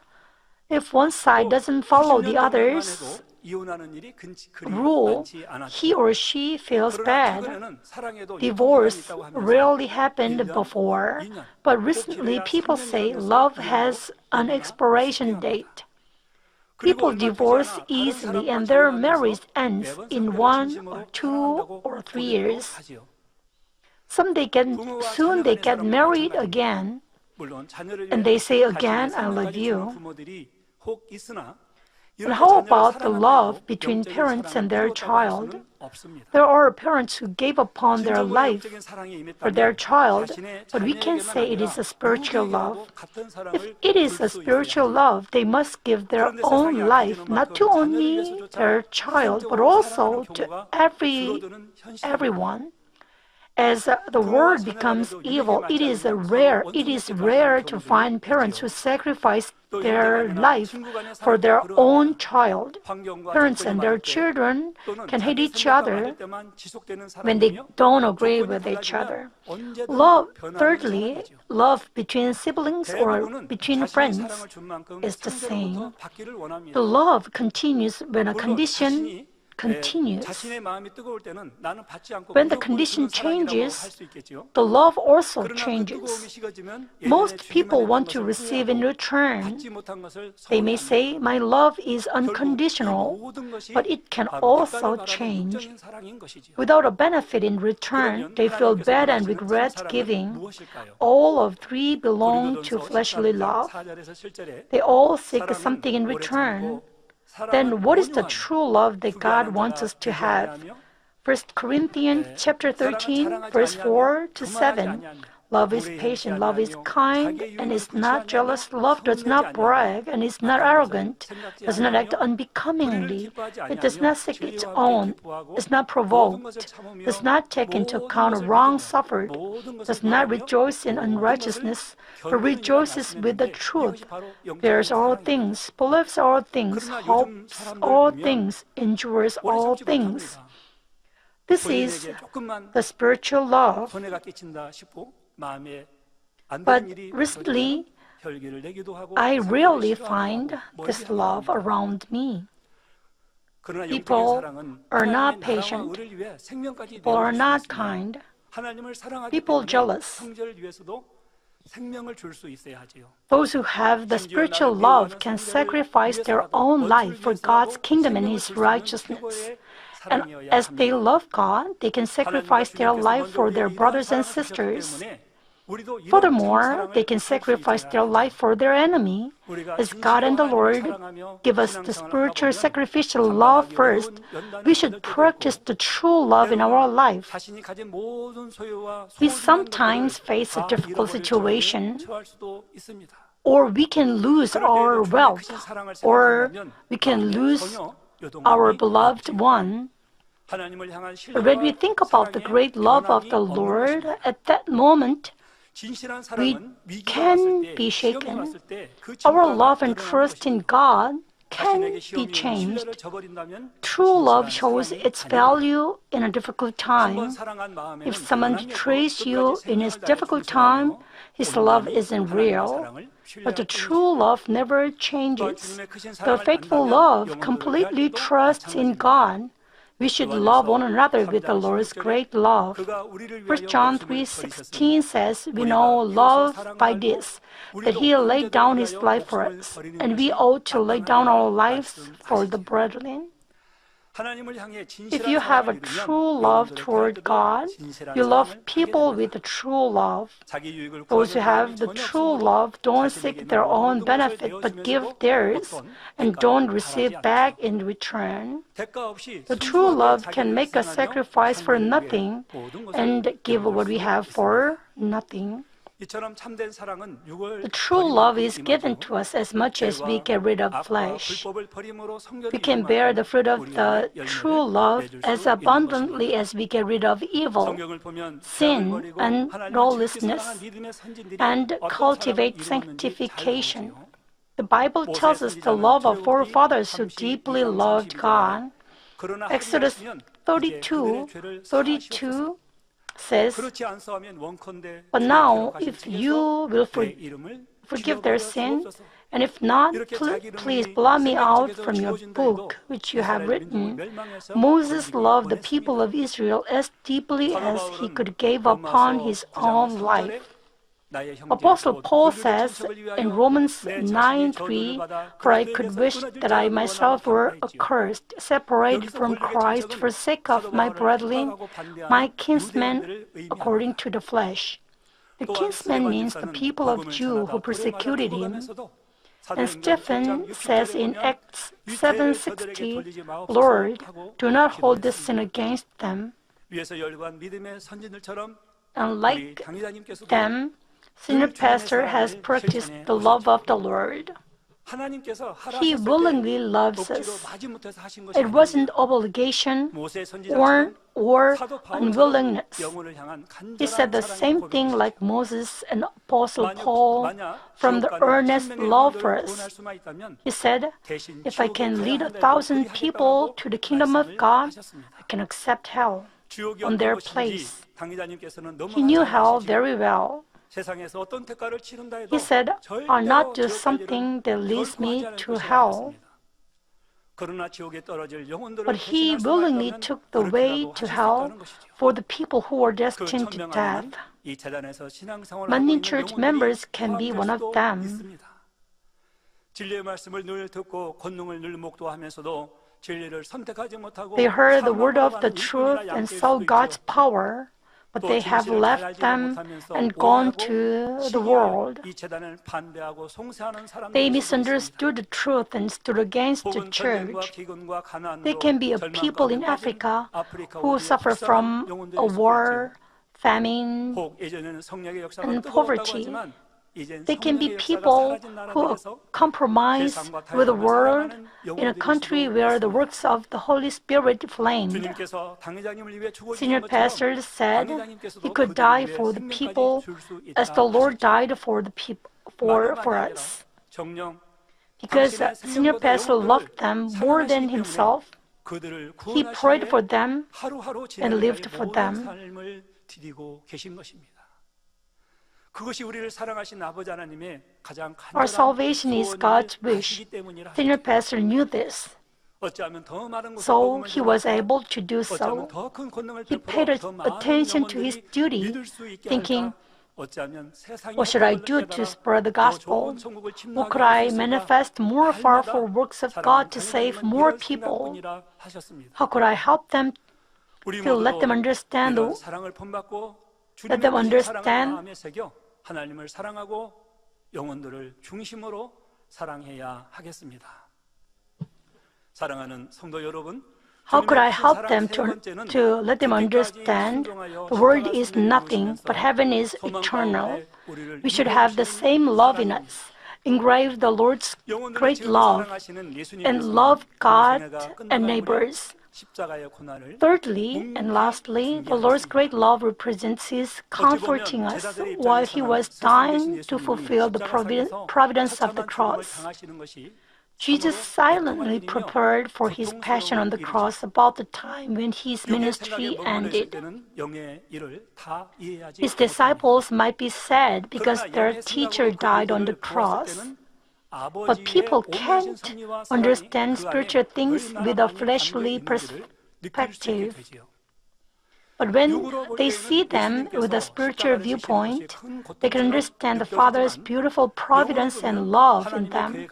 [SPEAKER 2] If one side doesn't follow the
[SPEAKER 3] 90년 동안만
[SPEAKER 2] others,
[SPEAKER 3] 해도 이혼하는 일이 그리
[SPEAKER 2] rule,
[SPEAKER 3] 많지 않았죠.
[SPEAKER 2] he or she feels
[SPEAKER 3] 그러나
[SPEAKER 2] bad.
[SPEAKER 3] 최근에는 사랑에도
[SPEAKER 2] Divorce
[SPEAKER 3] 유통기한이 있다고 하면서
[SPEAKER 2] rarely happened
[SPEAKER 3] 1년,
[SPEAKER 2] before,
[SPEAKER 3] 2년,
[SPEAKER 2] but
[SPEAKER 3] 꼭
[SPEAKER 2] recently
[SPEAKER 3] 길어야
[SPEAKER 2] people
[SPEAKER 3] 3년
[SPEAKER 2] say
[SPEAKER 3] 이상에서
[SPEAKER 2] love
[SPEAKER 3] 이혼하고
[SPEAKER 2] has an
[SPEAKER 3] 얼마나
[SPEAKER 2] expiration
[SPEAKER 3] 쉽게
[SPEAKER 2] date.
[SPEAKER 3] 그리고
[SPEAKER 2] People
[SPEAKER 3] 얼마 되지
[SPEAKER 2] divorce
[SPEAKER 3] 않아 다른
[SPEAKER 2] easily
[SPEAKER 3] 사람과
[SPEAKER 2] and their
[SPEAKER 3] 결혼하면서
[SPEAKER 2] marriage ends
[SPEAKER 3] 매번
[SPEAKER 2] in
[SPEAKER 3] 상대를
[SPEAKER 2] 1
[SPEAKER 3] 진심으로
[SPEAKER 2] or 2
[SPEAKER 3] 사랑한다고
[SPEAKER 2] or 3
[SPEAKER 3] 고백도
[SPEAKER 2] years.
[SPEAKER 3] 하지요.
[SPEAKER 2] Soon they
[SPEAKER 3] 부모와
[SPEAKER 2] get
[SPEAKER 3] 자녀 간의
[SPEAKER 2] married
[SPEAKER 3] 사랑도
[SPEAKER 2] again,
[SPEAKER 3] 물론 자녀를
[SPEAKER 2] and
[SPEAKER 3] 위해
[SPEAKER 2] they say
[SPEAKER 3] 자신의
[SPEAKER 2] again, I love
[SPEAKER 3] 생명까지 주는
[SPEAKER 2] you.
[SPEAKER 3] 부모들이 혹 있으나
[SPEAKER 2] And
[SPEAKER 3] 이렇게
[SPEAKER 2] how
[SPEAKER 3] 자녀를
[SPEAKER 2] about the love
[SPEAKER 3] 사랑한다고
[SPEAKER 2] between
[SPEAKER 3] 영적인
[SPEAKER 2] parents
[SPEAKER 3] 사랑을
[SPEAKER 2] and their
[SPEAKER 3] 이루었다고 할
[SPEAKER 2] child?
[SPEAKER 3] 수는 없습니다.
[SPEAKER 2] There are parents who gave upon their
[SPEAKER 3] 진정으로
[SPEAKER 2] life
[SPEAKER 3] 영적인 사랑이
[SPEAKER 2] for their
[SPEAKER 3] 임했다면
[SPEAKER 2] child,
[SPEAKER 3] 자신의
[SPEAKER 2] but we can
[SPEAKER 3] 자녀에게만
[SPEAKER 2] say it
[SPEAKER 3] 아니라
[SPEAKER 2] is a spiritual love.
[SPEAKER 3] 누구에게라도 같은
[SPEAKER 2] If
[SPEAKER 3] 사랑을
[SPEAKER 2] it is
[SPEAKER 3] 줄
[SPEAKER 2] a
[SPEAKER 3] 수 있어야
[SPEAKER 2] spiritual
[SPEAKER 3] 합니다.
[SPEAKER 2] love, they must give their
[SPEAKER 3] 그런데
[SPEAKER 2] own
[SPEAKER 3] 세상이
[SPEAKER 2] life
[SPEAKER 3] 악해지는
[SPEAKER 2] not
[SPEAKER 3] 만큼
[SPEAKER 2] to
[SPEAKER 3] 자녀를
[SPEAKER 2] only
[SPEAKER 3] 위해서조차
[SPEAKER 2] their child, but
[SPEAKER 3] 희생적으로
[SPEAKER 2] also
[SPEAKER 3] 사랑하는
[SPEAKER 2] to
[SPEAKER 3] 경우가 줄어드는 현실입니다.
[SPEAKER 2] everyone. As the
[SPEAKER 3] 부모와
[SPEAKER 2] world
[SPEAKER 3] 자녀
[SPEAKER 2] becomes
[SPEAKER 3] 간에도
[SPEAKER 2] evil,
[SPEAKER 3] 유익에
[SPEAKER 2] it is
[SPEAKER 3] 맞지 않으면
[SPEAKER 2] rare.
[SPEAKER 3] 서로
[SPEAKER 2] It is
[SPEAKER 3] 원수되게
[SPEAKER 2] rare
[SPEAKER 3] 만드는
[SPEAKER 2] to
[SPEAKER 3] 경우들이
[SPEAKER 2] find parents who
[SPEAKER 3] 있지요.
[SPEAKER 2] sacrifice
[SPEAKER 3] 또 형제가
[SPEAKER 2] their
[SPEAKER 3] 아니라
[SPEAKER 2] life
[SPEAKER 3] 친구 간의
[SPEAKER 2] for
[SPEAKER 3] 사랑도
[SPEAKER 2] their own
[SPEAKER 3] 그러합니다.
[SPEAKER 2] child.
[SPEAKER 3] 환경과
[SPEAKER 2] Parents
[SPEAKER 3] 조건이
[SPEAKER 2] and their
[SPEAKER 3] 맞을 때
[SPEAKER 2] children
[SPEAKER 3] 또는
[SPEAKER 2] can hate
[SPEAKER 3] 자기
[SPEAKER 2] each
[SPEAKER 3] 생각과
[SPEAKER 2] other
[SPEAKER 3] 맞을 때만 지속되는
[SPEAKER 2] when they
[SPEAKER 3] 사랑이며
[SPEAKER 2] don't agree
[SPEAKER 3] 조건이
[SPEAKER 2] with each other.
[SPEAKER 3] 달라지면 언제든
[SPEAKER 2] Love,
[SPEAKER 3] 변하는
[SPEAKER 2] thirdly,
[SPEAKER 3] 사랑이죠.
[SPEAKER 2] love between siblings or
[SPEAKER 3] 대부분은
[SPEAKER 2] between
[SPEAKER 3] 자신이
[SPEAKER 2] friends
[SPEAKER 3] 사랑을 준 만큼
[SPEAKER 2] is the same.
[SPEAKER 3] 상대로부터 받기를 원합니다.
[SPEAKER 2] The love continues when a
[SPEAKER 3] 물론
[SPEAKER 2] condition
[SPEAKER 3] 자신이
[SPEAKER 2] continues.
[SPEAKER 3] 자신의 마음이 뜨거울 때는 나는 받지 않고
[SPEAKER 2] When the
[SPEAKER 3] 무조건
[SPEAKER 2] condition
[SPEAKER 3] 주는 사랑이라고 할
[SPEAKER 2] changes,
[SPEAKER 3] 수 있겠죠.
[SPEAKER 2] the love also
[SPEAKER 3] 그러나 그 뜨거움이
[SPEAKER 2] changes.
[SPEAKER 3] 식어지면
[SPEAKER 2] Most
[SPEAKER 3] 예전에
[SPEAKER 2] people
[SPEAKER 3] 주기만
[SPEAKER 2] want
[SPEAKER 3] 했던
[SPEAKER 2] to
[SPEAKER 3] 것을
[SPEAKER 2] receive in
[SPEAKER 3] 후회하고
[SPEAKER 2] return.
[SPEAKER 3] 받지 못한 것을
[SPEAKER 2] They may say,
[SPEAKER 3] 서운해합니다.
[SPEAKER 2] my love is
[SPEAKER 3] 결국 이
[SPEAKER 2] unconditional,
[SPEAKER 3] 모든 것이
[SPEAKER 2] but it can
[SPEAKER 3] 바로
[SPEAKER 2] also
[SPEAKER 3] 뒷단을 바라는
[SPEAKER 2] change.
[SPEAKER 3] 육적인 사랑인 것이지요.
[SPEAKER 2] Without a benefit in return,
[SPEAKER 3] 그러면
[SPEAKER 2] they feel
[SPEAKER 3] 하나님께서
[SPEAKER 2] bad and
[SPEAKER 3] 원하시는 참
[SPEAKER 2] regret
[SPEAKER 3] 사랑은
[SPEAKER 2] giving.
[SPEAKER 3] 무엇일까요?
[SPEAKER 2] All of three belong to
[SPEAKER 3] 고린도전서
[SPEAKER 2] fleshly
[SPEAKER 3] 13장
[SPEAKER 2] love.
[SPEAKER 3] 4절에서 7절에
[SPEAKER 2] They all seek
[SPEAKER 3] 사랑은
[SPEAKER 2] something in
[SPEAKER 3] 오래
[SPEAKER 2] return.
[SPEAKER 3] 참고 사랑은
[SPEAKER 2] Then what is the
[SPEAKER 3] 온유하며
[SPEAKER 2] true love that God
[SPEAKER 3] 주기하는
[SPEAKER 2] wants
[SPEAKER 3] 자가
[SPEAKER 2] us to
[SPEAKER 3] 되지
[SPEAKER 2] have?
[SPEAKER 3] 아니하며
[SPEAKER 2] 1 Corinthians chapter 13, verse 4 to 7. Love is patient, love is kind, and is not jealous. Love does not brag, and is not arrogant, does not act unbecomingly. It does not seek its own, is not provoked, does not take into account wrong suffered, does not rejoice in unrighteousness, but rejoices with the truth, bears all things, believes all things, hopes all things, endures all things. This is the spiritual love.
[SPEAKER 3] 손해가 끼친다 싶고 마음에 안
[SPEAKER 2] But
[SPEAKER 3] 되는 일이
[SPEAKER 2] recently,
[SPEAKER 3] 혈기를 내기도 하고
[SPEAKER 2] I
[SPEAKER 3] 상대를
[SPEAKER 2] rarely
[SPEAKER 3] 싫어하기도
[SPEAKER 2] find
[SPEAKER 3] 하고
[SPEAKER 2] this
[SPEAKER 3] 멀리하기도
[SPEAKER 2] love
[SPEAKER 3] 합니다.
[SPEAKER 2] around me.
[SPEAKER 3] 그러나 영적인
[SPEAKER 2] People
[SPEAKER 3] 사랑은
[SPEAKER 2] are not
[SPEAKER 3] 하나님의 나라와
[SPEAKER 2] patient.
[SPEAKER 3] 의를 위해 생명까지
[SPEAKER 2] People are
[SPEAKER 3] 내어줄 수
[SPEAKER 2] not
[SPEAKER 3] 있습니다.
[SPEAKER 2] kind.
[SPEAKER 3] 하나님을 사랑하기
[SPEAKER 2] People
[SPEAKER 3] 때문에
[SPEAKER 2] jealous.
[SPEAKER 3] 형제를 위해서도 생명을 줄 수 있어야 하지요.
[SPEAKER 2] Those who have the spiritual love can sacrifice their own life for God's kingdom and His righteousness. And as they love God, they can sacrifice their life for their brothers and sisters. Furthermore, they can sacrifice their life for their enemy. As God and the Lord give us the spiritual sacrificial love first, we should practice the true love in our life. We sometimes face a difficult situation, or we can lose our wealth, or we can lose our beloved one. But when we think about the great love of the Lord, at that moment, we can be shaken. Our love and trust in God can be changed. True love shows its value in a difficult time. If someone betrays you in his difficult time, his love isn't real. But the true love never changes. The faithful love completely trusts in God. We should love one another with the Lord's great love. 1 John 3:16 says, we know love by this, that He laid down His life for us, and we ought to lay down our lives for the brethren. If you have a true love toward God, you love people with a true love. Those who have the true love don't seek their own benefit but give theirs and don't receive back in return. The true love can make a sacrifice for nothing and give what we have for nothing. The true love is given to us as much as we get rid of flesh. We can bear the fruit of the true love as abundantly as we get rid of evil, sin, and lawlessness, and cultivate sanctification. The Bible tells us the love of forefathers who deeply loved God. Exodus 32 says, but now if you will forgive their sin And if not,
[SPEAKER 3] 이렇게
[SPEAKER 2] please blot me out from your book which you have written. Moses loved the people of Israel as deeply as he could give upon his own life. Apostle Paul says in Romans 9:3, "For I could wish that I myself were accursed, separated from Christ for sake of my brethren, my kinsmen according to the flesh." The kinsman means the people of Jew who persecuted him. And Stephen says in Acts 7:60, "Lord, do not hold this sin against them." And like them, Senior Pastor has practiced the love of the Lord. He willingly loves us. It wasn't obligation or unwillingness. He said the same thing like Moses and Apostle Paul from the earnest love for us. He said, "If I can lead 1,000 people to the kingdom of God, I can accept hell on their place." He knew hell very well. He said, "I'll not do something that leads me to hell." But he willingly took the way to hell for the people who were destined to death. Manmin Church members can be one of them. They heard the word of the truth and saw God's power, but they have left them and gone to the world. They misunderstood the truth and stood against the church. They can be a people in Africa who suffer from a war, famine, and poverty. They can be people who compromise with the world in a country where the works of the Holy Spirit flamed. Senior pastor said he could die for the people as the Lord died for the people for us. Because senior pastor loved them more than himself, he prayed for them and lived for them. Our salvation is God's wish. Senior pastor knew this, so he was able to do so. He paid attention to his duty, thinking, "What should I do to spread the gospel? What could I manifest more powerful works of God to save more people? How could I help them to let them understand
[SPEAKER 3] 하나님을 사랑하고 영혼들을 중심으로 사랑해야 하겠습니다. 사랑하는 성도 여러분,
[SPEAKER 2] How could I help them to let them understand the world is nothing, but heaven is eternal? We should have the same love in us, engrave the Lord's great love, and love God and neighbors. Thirdly and lastly, the Lord's great love represents His comforting us while He was dying to fulfill the providence of the cross. Jesus silently prepared for His passion on the cross about the time when His ministry ended. His disciples might be sad because their teacher died on the cross. But people can't understand spiritual things with a fleshly perspective. But when they see them with a spiritual viewpoint, they can understand the Father's beautiful providence and love in them.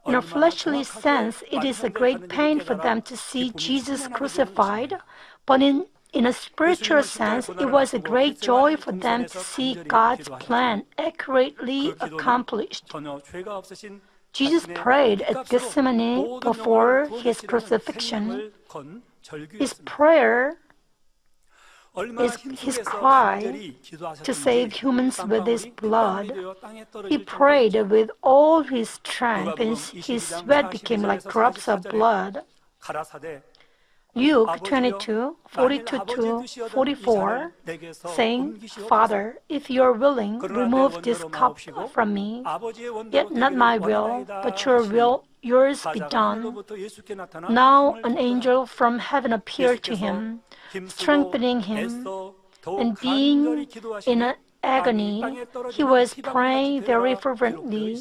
[SPEAKER 2] In a fleshly sense, it is a great pain for them to see Jesus crucified, but in a spiritual sense, it was a great joy for them to see God's plan accurately accomplished. Jesus prayed at Gethsemane before His crucifixion. His prayer is His cry to save humans with His blood. He prayed with all His strength, and His sweat became like drops of blood. Luke 22:42-44, saying, "Father, if you are willing, remove this cup from me. Yet not my will, but yours be done." Now an angel from heaven appeared to him, strengthening him, and being in agony, he was praying very fervently,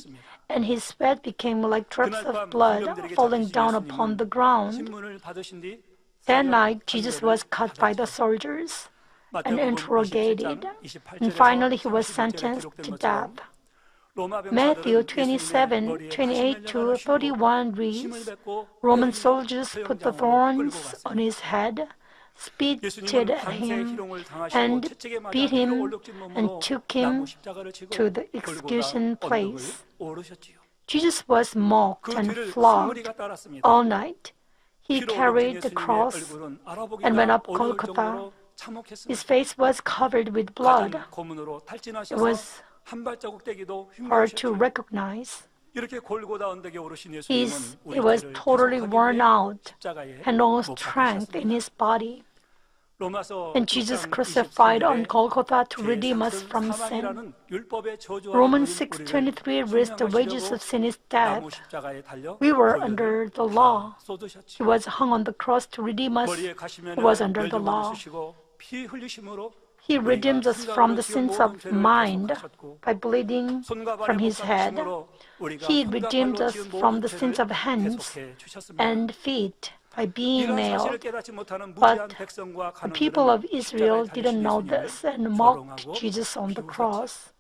[SPEAKER 2] and his sweat became like drops
[SPEAKER 3] 그날
[SPEAKER 2] of
[SPEAKER 3] 밤
[SPEAKER 2] blood
[SPEAKER 3] 군병들에게
[SPEAKER 2] falling
[SPEAKER 3] 잡히신
[SPEAKER 2] down upon the
[SPEAKER 3] 예수님은
[SPEAKER 2] ground.
[SPEAKER 3] 신문을 받으신 뒤
[SPEAKER 2] That
[SPEAKER 3] 새벽
[SPEAKER 2] night, Jesus was
[SPEAKER 3] 판결을
[SPEAKER 2] caught by the
[SPEAKER 3] 받았죠.
[SPEAKER 2] soldiers and
[SPEAKER 3] 마태복음
[SPEAKER 2] interrogated,
[SPEAKER 3] 27장
[SPEAKER 2] and
[SPEAKER 3] 28절에서
[SPEAKER 2] finally he was
[SPEAKER 3] 31절에
[SPEAKER 2] sentenced
[SPEAKER 3] 기록된
[SPEAKER 2] to
[SPEAKER 3] 것처럼
[SPEAKER 2] death.
[SPEAKER 3] 로마
[SPEAKER 2] Matthew
[SPEAKER 3] 병사들은 예수님의
[SPEAKER 2] 27,
[SPEAKER 3] 머리에
[SPEAKER 2] 28 to
[SPEAKER 3] 80년간을
[SPEAKER 2] 31
[SPEAKER 3] 힘을
[SPEAKER 2] reads,
[SPEAKER 3] 뱉고
[SPEAKER 2] Roman
[SPEAKER 3] 때리며
[SPEAKER 2] soldiers put the
[SPEAKER 3] 처형장으로 끌고
[SPEAKER 2] thorns
[SPEAKER 3] 갔습니다.
[SPEAKER 2] on his head, spitted
[SPEAKER 3] 예수님은
[SPEAKER 2] at
[SPEAKER 3] 황새
[SPEAKER 2] him,
[SPEAKER 3] 희롱을 당하시고
[SPEAKER 2] and
[SPEAKER 3] 채찍에 맞아
[SPEAKER 2] beat
[SPEAKER 3] 피로
[SPEAKER 2] him
[SPEAKER 3] 얼룩진
[SPEAKER 2] and
[SPEAKER 3] 몸으로
[SPEAKER 2] took
[SPEAKER 3] 나무
[SPEAKER 2] him
[SPEAKER 3] 십자가를 지고
[SPEAKER 2] to the
[SPEAKER 3] 골고다
[SPEAKER 2] execution
[SPEAKER 3] 언덕을
[SPEAKER 2] place.
[SPEAKER 3] 오르셨지요.
[SPEAKER 2] Jesus was mocked
[SPEAKER 3] 그
[SPEAKER 2] and
[SPEAKER 3] 뒤를
[SPEAKER 2] flogged
[SPEAKER 3] 수무리가 따랐습니다.
[SPEAKER 2] all night. He
[SPEAKER 3] 피로
[SPEAKER 2] carried
[SPEAKER 3] 얼룩진
[SPEAKER 2] the
[SPEAKER 3] 예수님의
[SPEAKER 2] cross
[SPEAKER 3] 얼굴은
[SPEAKER 2] and went
[SPEAKER 3] 알아보기가
[SPEAKER 2] up
[SPEAKER 3] 어려울
[SPEAKER 2] Golgotha.
[SPEAKER 3] 정도로 참혹했습니다.
[SPEAKER 2] His face was covered with blood.
[SPEAKER 3] 가장 고문으로
[SPEAKER 2] It
[SPEAKER 3] 탈진하셔서
[SPEAKER 2] was
[SPEAKER 3] 한 발자국 떼기도
[SPEAKER 2] hard to
[SPEAKER 3] 힘드셨죠.
[SPEAKER 2] recognize.
[SPEAKER 3] 이렇게 골고다 언덕에 오르신
[SPEAKER 2] It
[SPEAKER 3] 예수님은
[SPEAKER 2] was
[SPEAKER 3] 우리
[SPEAKER 2] totally
[SPEAKER 3] 죄를
[SPEAKER 2] worn
[SPEAKER 3] 대속하기 위해
[SPEAKER 2] out
[SPEAKER 3] 십자가에
[SPEAKER 2] and no
[SPEAKER 3] 못
[SPEAKER 2] strength in
[SPEAKER 3] 박히셨습니다.
[SPEAKER 2] his body.
[SPEAKER 3] 로마서
[SPEAKER 2] And Jesus
[SPEAKER 3] 6장
[SPEAKER 2] crucified on
[SPEAKER 3] 23절에
[SPEAKER 2] Golgotha to
[SPEAKER 3] 죄의
[SPEAKER 2] redeem us
[SPEAKER 3] 상승
[SPEAKER 2] from sin.
[SPEAKER 3] 사망이라는 율법의 저주 아래
[SPEAKER 2] Romans
[SPEAKER 3] 놓인
[SPEAKER 2] 6:23
[SPEAKER 3] 우리를
[SPEAKER 2] reads, the wages
[SPEAKER 3] 순명하시려고
[SPEAKER 2] of sin is death.
[SPEAKER 3] 나무 십자가에 달려
[SPEAKER 2] We were
[SPEAKER 3] 보혈을
[SPEAKER 2] under the
[SPEAKER 3] 다
[SPEAKER 2] law.
[SPEAKER 3] 쏟으셨지요.
[SPEAKER 2] He was hung on the cross to redeem us
[SPEAKER 3] 머리에
[SPEAKER 2] who
[SPEAKER 3] 가시면에
[SPEAKER 2] was under the
[SPEAKER 3] 멸종을
[SPEAKER 2] law.
[SPEAKER 3] 쓰시고 피 흘리심으로
[SPEAKER 2] He redeems us from the sins of mind
[SPEAKER 3] 하셨고
[SPEAKER 2] by bleeding
[SPEAKER 3] 손과
[SPEAKER 2] from
[SPEAKER 3] 발에
[SPEAKER 2] his
[SPEAKER 3] 못
[SPEAKER 2] head.
[SPEAKER 3] 박히심으로 우리가
[SPEAKER 2] He
[SPEAKER 3] 손과
[SPEAKER 2] redeemed
[SPEAKER 3] 발로
[SPEAKER 2] us
[SPEAKER 3] 지은
[SPEAKER 2] from
[SPEAKER 3] 모든
[SPEAKER 2] the sins of
[SPEAKER 3] 죄를
[SPEAKER 2] hands
[SPEAKER 3] 대속해 주셨습니다.
[SPEAKER 2] and feet by being
[SPEAKER 3] 이런 사실을
[SPEAKER 2] nailed.
[SPEAKER 3] 깨닫지 못하는
[SPEAKER 2] But
[SPEAKER 3] 무지한 백성과
[SPEAKER 2] the people of
[SPEAKER 3] 간원들은
[SPEAKER 2] Israel
[SPEAKER 3] 십자가에
[SPEAKER 2] didn't know
[SPEAKER 3] 달리신
[SPEAKER 2] this and
[SPEAKER 3] 예수님을
[SPEAKER 2] mocked
[SPEAKER 3] 조롱하고
[SPEAKER 2] Jesus on the
[SPEAKER 3] 비웃었죠.
[SPEAKER 2] cross.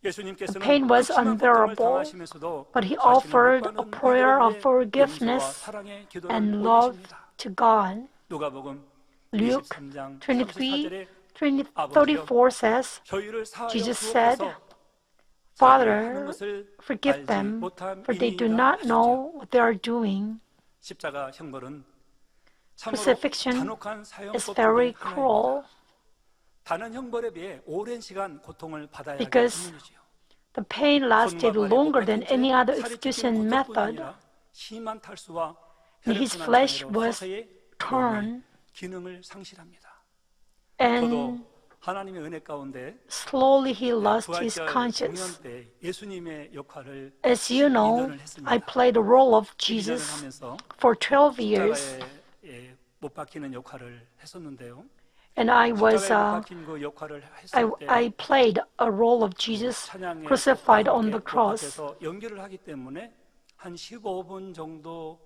[SPEAKER 3] 예수님께서는
[SPEAKER 2] The pain was
[SPEAKER 3] 극심한 고통을
[SPEAKER 2] unbearable,
[SPEAKER 3] 당하시면서도
[SPEAKER 2] but he
[SPEAKER 3] 자신을
[SPEAKER 2] offered
[SPEAKER 3] 못
[SPEAKER 2] a
[SPEAKER 3] 받는
[SPEAKER 2] prayer of
[SPEAKER 3] 이들을 위해 용서와
[SPEAKER 2] forgiveness
[SPEAKER 3] 사랑의 기도를
[SPEAKER 2] and love
[SPEAKER 3] 올리십니다.
[SPEAKER 2] to God.
[SPEAKER 3] 누가복음
[SPEAKER 2] Luke
[SPEAKER 3] 23장
[SPEAKER 2] 23,
[SPEAKER 3] 34절에
[SPEAKER 2] 34 says,
[SPEAKER 3] 저희를 사하여
[SPEAKER 2] Jesus said,
[SPEAKER 3] 주옵소서
[SPEAKER 2] Father, forgive them, for they do not know what they are doing.
[SPEAKER 3] 십자가 형벌은 참으로
[SPEAKER 2] Crucifixion
[SPEAKER 3] 잔혹한
[SPEAKER 2] is
[SPEAKER 3] 사형법
[SPEAKER 2] very
[SPEAKER 3] 중에 하나입니다.
[SPEAKER 2] cruel
[SPEAKER 3] 다른 형벌에 비해 오랜 시간 고통을 받아야 하기
[SPEAKER 2] because
[SPEAKER 3] 때문이지요.
[SPEAKER 2] the pain lasted longer than any other execution method.
[SPEAKER 3] 심한 탈수와
[SPEAKER 2] His
[SPEAKER 3] 혈액순환
[SPEAKER 2] flesh
[SPEAKER 3] 장애로
[SPEAKER 2] was
[SPEAKER 3] 서서히
[SPEAKER 2] torn,
[SPEAKER 3] 기능을 상실합니다.
[SPEAKER 2] and
[SPEAKER 3] 저도 하나님의 은혜 가운데
[SPEAKER 2] slowly he lost his
[SPEAKER 3] 부활절
[SPEAKER 2] conscience.
[SPEAKER 3] 공연 때 예수님의 역할을
[SPEAKER 2] As you know,
[SPEAKER 3] 12년을 했습니다.
[SPEAKER 2] I played the role of
[SPEAKER 3] 12년을
[SPEAKER 2] Jesus
[SPEAKER 3] 하면서
[SPEAKER 2] for 12 years,
[SPEAKER 3] 십자가에 못 박히는 역할을 했었는데요.
[SPEAKER 2] and I was
[SPEAKER 3] 십자가에 못 박힌 그 역할을 했을 때
[SPEAKER 2] I played a role of Jesus
[SPEAKER 3] 찬양에
[SPEAKER 2] crucified on the
[SPEAKER 3] 못
[SPEAKER 2] cross,
[SPEAKER 3] 박혀서 연기를 하기 때문에 한 15분 정도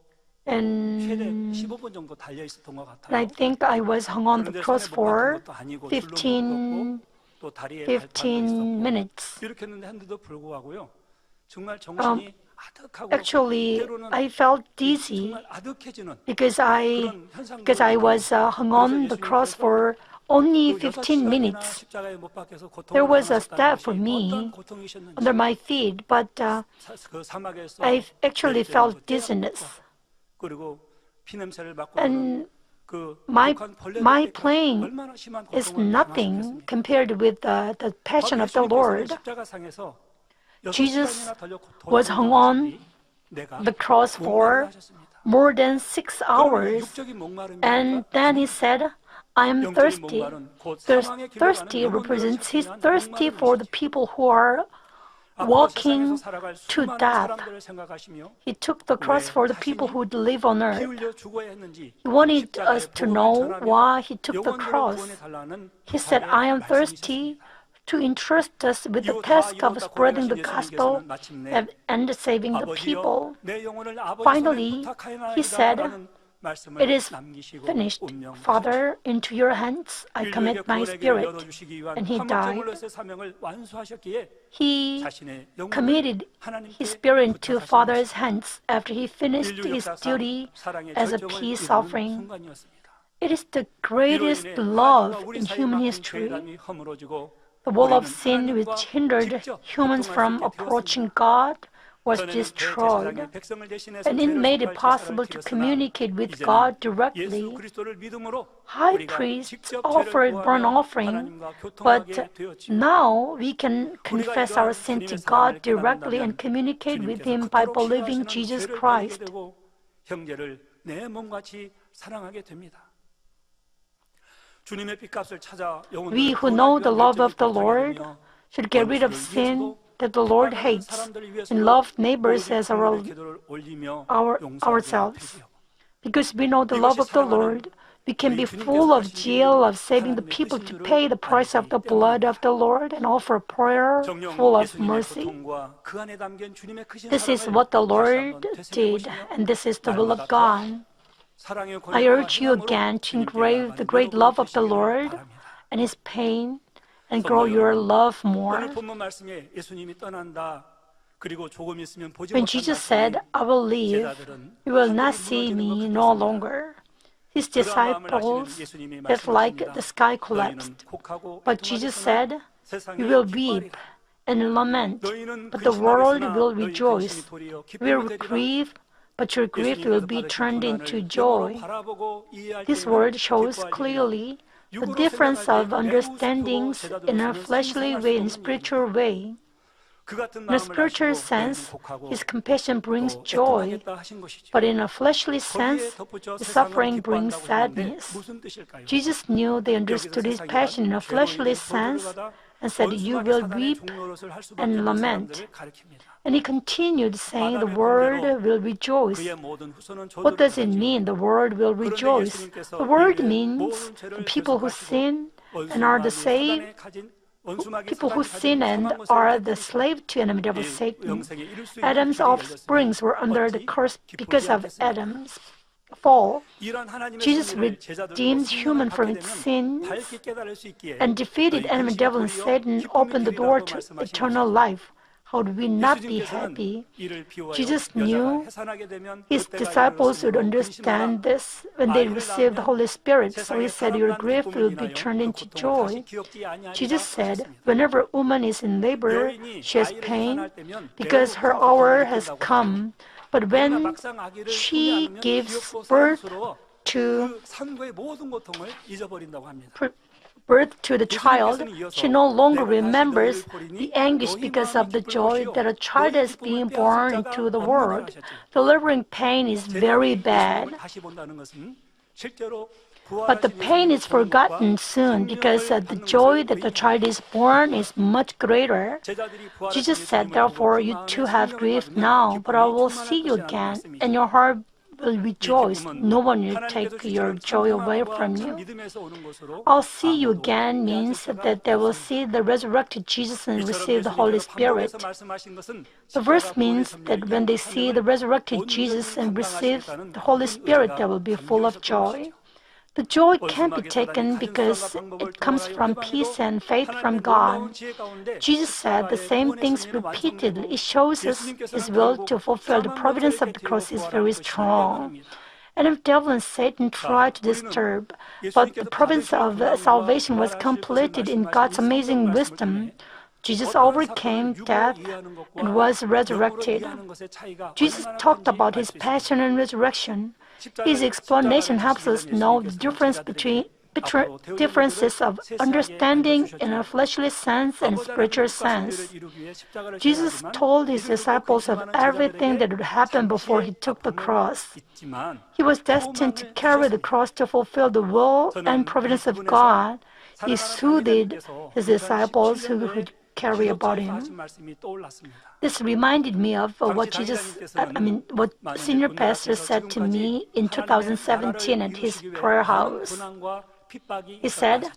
[SPEAKER 2] and
[SPEAKER 3] 최대 15분 정도 달려 있었던 것 같아요.
[SPEAKER 2] I think I was hung on the
[SPEAKER 3] 그런데
[SPEAKER 2] cross
[SPEAKER 3] 손에 못 박힌
[SPEAKER 2] for
[SPEAKER 3] 것도 아니고 줄로 묶었고 또 다리에 발판도
[SPEAKER 2] 15
[SPEAKER 3] 있었고
[SPEAKER 2] minutes.
[SPEAKER 3] 이렇게 했는데도 불구하고요. 정말 정신이 아득하고
[SPEAKER 2] Actually,
[SPEAKER 3] 때로는
[SPEAKER 2] I felt dizzy
[SPEAKER 3] 정말 아득해지는
[SPEAKER 2] because I
[SPEAKER 3] 그런 현상들을
[SPEAKER 2] was hung on the cross for only
[SPEAKER 3] 그
[SPEAKER 2] 15 minutes.
[SPEAKER 3] 십자가에 못 박혀서
[SPEAKER 2] There
[SPEAKER 3] 고통을
[SPEAKER 2] was a
[SPEAKER 3] 당하셨다는
[SPEAKER 2] step
[SPEAKER 3] 것이
[SPEAKER 2] for me
[SPEAKER 3] 어떤 고통이셨는지
[SPEAKER 2] under my feet, but
[SPEAKER 3] 그 사막에서
[SPEAKER 2] I actually
[SPEAKER 3] 내리쬐는
[SPEAKER 2] felt
[SPEAKER 3] 그
[SPEAKER 2] dizziness.
[SPEAKER 3] 떼약과 그리고 피냄새를 맡고
[SPEAKER 2] And
[SPEAKER 3] 그
[SPEAKER 2] my
[SPEAKER 3] 북한 벌레들
[SPEAKER 2] my
[SPEAKER 3] 때가
[SPEAKER 2] playing
[SPEAKER 3] 얼마나 심한
[SPEAKER 2] is
[SPEAKER 3] 고통을
[SPEAKER 2] nothing
[SPEAKER 3] 당하셨겠습니까?
[SPEAKER 2] compared with the passion
[SPEAKER 3] 바로
[SPEAKER 2] of the
[SPEAKER 3] 예수님께서는
[SPEAKER 2] Lord.
[SPEAKER 3] 십자가상에서
[SPEAKER 2] Jesus
[SPEAKER 3] 6시간이나 달려
[SPEAKER 2] was hung on
[SPEAKER 3] 내가
[SPEAKER 2] the cross for
[SPEAKER 3] 목마르다셨습니다.
[SPEAKER 2] more than 6
[SPEAKER 3] 그러면
[SPEAKER 2] hours,
[SPEAKER 3] 육적인 목마름입니까?
[SPEAKER 2] and then he said, I am
[SPEAKER 3] 영적인
[SPEAKER 2] thirsty.
[SPEAKER 3] 목마름, 곧 사망의 길로 가는
[SPEAKER 2] Thirsty
[SPEAKER 3] 영혼들을
[SPEAKER 2] represents he's
[SPEAKER 3] 찾기 위한
[SPEAKER 2] thirsty for the
[SPEAKER 3] 목마름이시죠.
[SPEAKER 2] people who are
[SPEAKER 3] 앞으로 세상에서
[SPEAKER 2] walking
[SPEAKER 3] 살아갈
[SPEAKER 2] to
[SPEAKER 3] 수많은
[SPEAKER 2] death.
[SPEAKER 3] 사람들을 생각하시며
[SPEAKER 2] He took the cross for the people who would live on
[SPEAKER 3] 피
[SPEAKER 2] earth.
[SPEAKER 3] 흘려 죽어야 했는지
[SPEAKER 2] He wanted
[SPEAKER 3] 십자가의
[SPEAKER 2] us to
[SPEAKER 3] 복음을
[SPEAKER 2] know
[SPEAKER 3] 전하며
[SPEAKER 2] why he took the
[SPEAKER 3] 영혼들을
[SPEAKER 2] cross.
[SPEAKER 3] 구원해달라는
[SPEAKER 2] He said,
[SPEAKER 3] 부활의
[SPEAKER 2] I am thirsty
[SPEAKER 3] 말씀이셨습니다.
[SPEAKER 2] to entrust us with the
[SPEAKER 3] 이후 다
[SPEAKER 2] task of
[SPEAKER 3] 이루었다
[SPEAKER 2] spreading the
[SPEAKER 3] 고백하신
[SPEAKER 2] gospel
[SPEAKER 3] 예수님께서는 마침내
[SPEAKER 2] and saving the people.
[SPEAKER 3] 아버지여 내 영혼을 아버지
[SPEAKER 2] Finally,
[SPEAKER 3] 손에 부탁하여나이다
[SPEAKER 2] he said,
[SPEAKER 3] 라는 말씀을
[SPEAKER 2] It is
[SPEAKER 3] 남기시고
[SPEAKER 2] finished.
[SPEAKER 3] 운명하셨습니다.
[SPEAKER 2] Father, into your hands I commit my spirit. And he died.
[SPEAKER 3] 화목제물로서의 사명을 완수하셨기에
[SPEAKER 2] He
[SPEAKER 3] 자신의 영혼을
[SPEAKER 2] committed
[SPEAKER 3] 하나님께
[SPEAKER 2] his spirit into
[SPEAKER 3] 부탁하신
[SPEAKER 2] Father's hands after he finished
[SPEAKER 3] 인류
[SPEAKER 2] his
[SPEAKER 3] 역사상
[SPEAKER 2] duty
[SPEAKER 3] 사랑의
[SPEAKER 2] as a
[SPEAKER 3] 절정을
[SPEAKER 2] peace
[SPEAKER 3] 이루는
[SPEAKER 2] offering.
[SPEAKER 3] 순간이었습니다.
[SPEAKER 2] It is the
[SPEAKER 3] 이로
[SPEAKER 2] greatest
[SPEAKER 3] 인해
[SPEAKER 2] love
[SPEAKER 3] 하나님과 우리
[SPEAKER 2] in
[SPEAKER 3] 사이에
[SPEAKER 2] human
[SPEAKER 3] 막힌
[SPEAKER 2] history.
[SPEAKER 3] 죄담이 허물어지고
[SPEAKER 2] The wall of
[SPEAKER 3] 우리는
[SPEAKER 2] sin
[SPEAKER 3] 하나님과
[SPEAKER 2] which hindered
[SPEAKER 3] 직접
[SPEAKER 2] humans
[SPEAKER 3] 소통할 수
[SPEAKER 2] from
[SPEAKER 3] 있게
[SPEAKER 2] approaching
[SPEAKER 3] 되었습니다.
[SPEAKER 2] God was
[SPEAKER 3] 전에는
[SPEAKER 2] destroyed,
[SPEAKER 3] 대제사장의 백성을 대신해서
[SPEAKER 2] and it
[SPEAKER 3] 죄를
[SPEAKER 2] made it
[SPEAKER 3] 속할
[SPEAKER 2] possible
[SPEAKER 3] 제사를
[SPEAKER 2] to
[SPEAKER 3] 드렸으나
[SPEAKER 2] communicate with
[SPEAKER 3] 이제는
[SPEAKER 2] God
[SPEAKER 3] 예수
[SPEAKER 2] directly.
[SPEAKER 3] 그리스도를 믿음으로
[SPEAKER 2] High
[SPEAKER 3] 우리가
[SPEAKER 2] priests
[SPEAKER 3] 직접
[SPEAKER 2] offered
[SPEAKER 3] 죄를
[SPEAKER 2] burnt
[SPEAKER 3] 구하며
[SPEAKER 2] offering,
[SPEAKER 3] 하나님과
[SPEAKER 2] but
[SPEAKER 3] 교통하게 되었지요.
[SPEAKER 2] now we can confess our
[SPEAKER 3] 이러한
[SPEAKER 2] sin to
[SPEAKER 3] 주님의
[SPEAKER 2] God
[SPEAKER 3] 사랑을
[SPEAKER 2] directly and
[SPEAKER 3] 깨닫는다면
[SPEAKER 2] communicate with
[SPEAKER 3] 주님께서
[SPEAKER 2] Him by
[SPEAKER 3] 그토록
[SPEAKER 2] believing
[SPEAKER 3] 싫어하시는
[SPEAKER 2] Jesus
[SPEAKER 3] 죄를 버리게
[SPEAKER 2] Christ.
[SPEAKER 3] 되고 형제를 내 몸같이 사랑하게 됩니다. 주님의 빚값을 찾아 영혼들을
[SPEAKER 2] We who know
[SPEAKER 3] 구원하기
[SPEAKER 2] the
[SPEAKER 3] 위한
[SPEAKER 2] love of the
[SPEAKER 3] 열정을
[SPEAKER 2] Lord
[SPEAKER 3] 발견하며
[SPEAKER 2] should get rid of
[SPEAKER 3] 원수를
[SPEAKER 2] sin
[SPEAKER 3] 위해서도
[SPEAKER 2] that the Lord
[SPEAKER 3] 다른
[SPEAKER 2] hates
[SPEAKER 3] 사람들을
[SPEAKER 2] and
[SPEAKER 3] 위해서도
[SPEAKER 2] love neighbors
[SPEAKER 3] 오직
[SPEAKER 2] as our
[SPEAKER 3] 기도를 올리며 용서하게
[SPEAKER 2] ourselves.
[SPEAKER 3] 되지요.
[SPEAKER 2] Because we know the love
[SPEAKER 3] 이것이
[SPEAKER 2] of the
[SPEAKER 3] 사랑하는
[SPEAKER 2] Lord, We can be full of zeal of saving the people to pay the price of the blood of the Lord and offer prayer full of mercy. This is what the Lord did, and this is the will of God. I urge you again to engrave the great love of the Lord and His pain and grow your love more. When Jesus said, I will leave, you will not see me no longer, His disciples felt like the sky collapsed. But Jesus said, you will weep and lament, but the world will rejoice. You will grieve, but your grief will be turned into joy. This word shows clearly the difference of understandings in a fleshly way and spiritual way. In a spiritual sense, His compassion brings joy, but in a fleshly sense, His suffering brings sadness. Jesus knew they understood His passion in a fleshly sense and said, you will weep and lament. And He continued saying, the world will rejoice. What does it mean, the world will rejoice? The word means the people who sin and are the saved. People who sin and are the slave to enemy devil Satan. Adam's offsprings were under the curse because of Adam's fall. Jesus redeemed human from its sins and defeated enemy devil and Satan, opened the door to eternal life. How would we not be happy? Jesus knew His disciples would understand this when they received the Holy Spirit, so He said, your grief will be turned into joy. Jesus said, whenever a woman is in labor, she has pain because her hour has come. But when she gives birth to the child, she no longer remembers the anguish because of the joy that a child is being born into the world. Delivering pain is very bad. But the pain is forgotten soon because the joy that the child is born is much greater. Jesus said, therefore, you too have grief now, but I will see you again, and your heart will rejoice. No one will take your joy away from you. I'll see you again means that they will see the resurrected Jesus and receive the Holy Spirit. The verse means that when they see the resurrected Jesus and receive the Holy Spirit, they will be full of joy. The joy can't be taken because it comes from peace and faith from God. Jesus said the same things repeatedly. It shows us His will to fulfill the providence of the cross is very strong. And if devil and Satan tried to disturb, but the providence of salvation was completed in God's amazing wisdom. Jesus overcame death and was resurrected. Jesus talked about His passion and resurrection. His explanation helps us know the differences of understanding in a fleshly sense and spiritual sense. Jesus told His disciples of everything that would happen before He took the cross. He was destined to carry the cross to fulfill the will and providence of God. He soothed His disciples who would carry about Him. This reminded me of what Senior Pastor said to me in 2017 at his prayer house. He said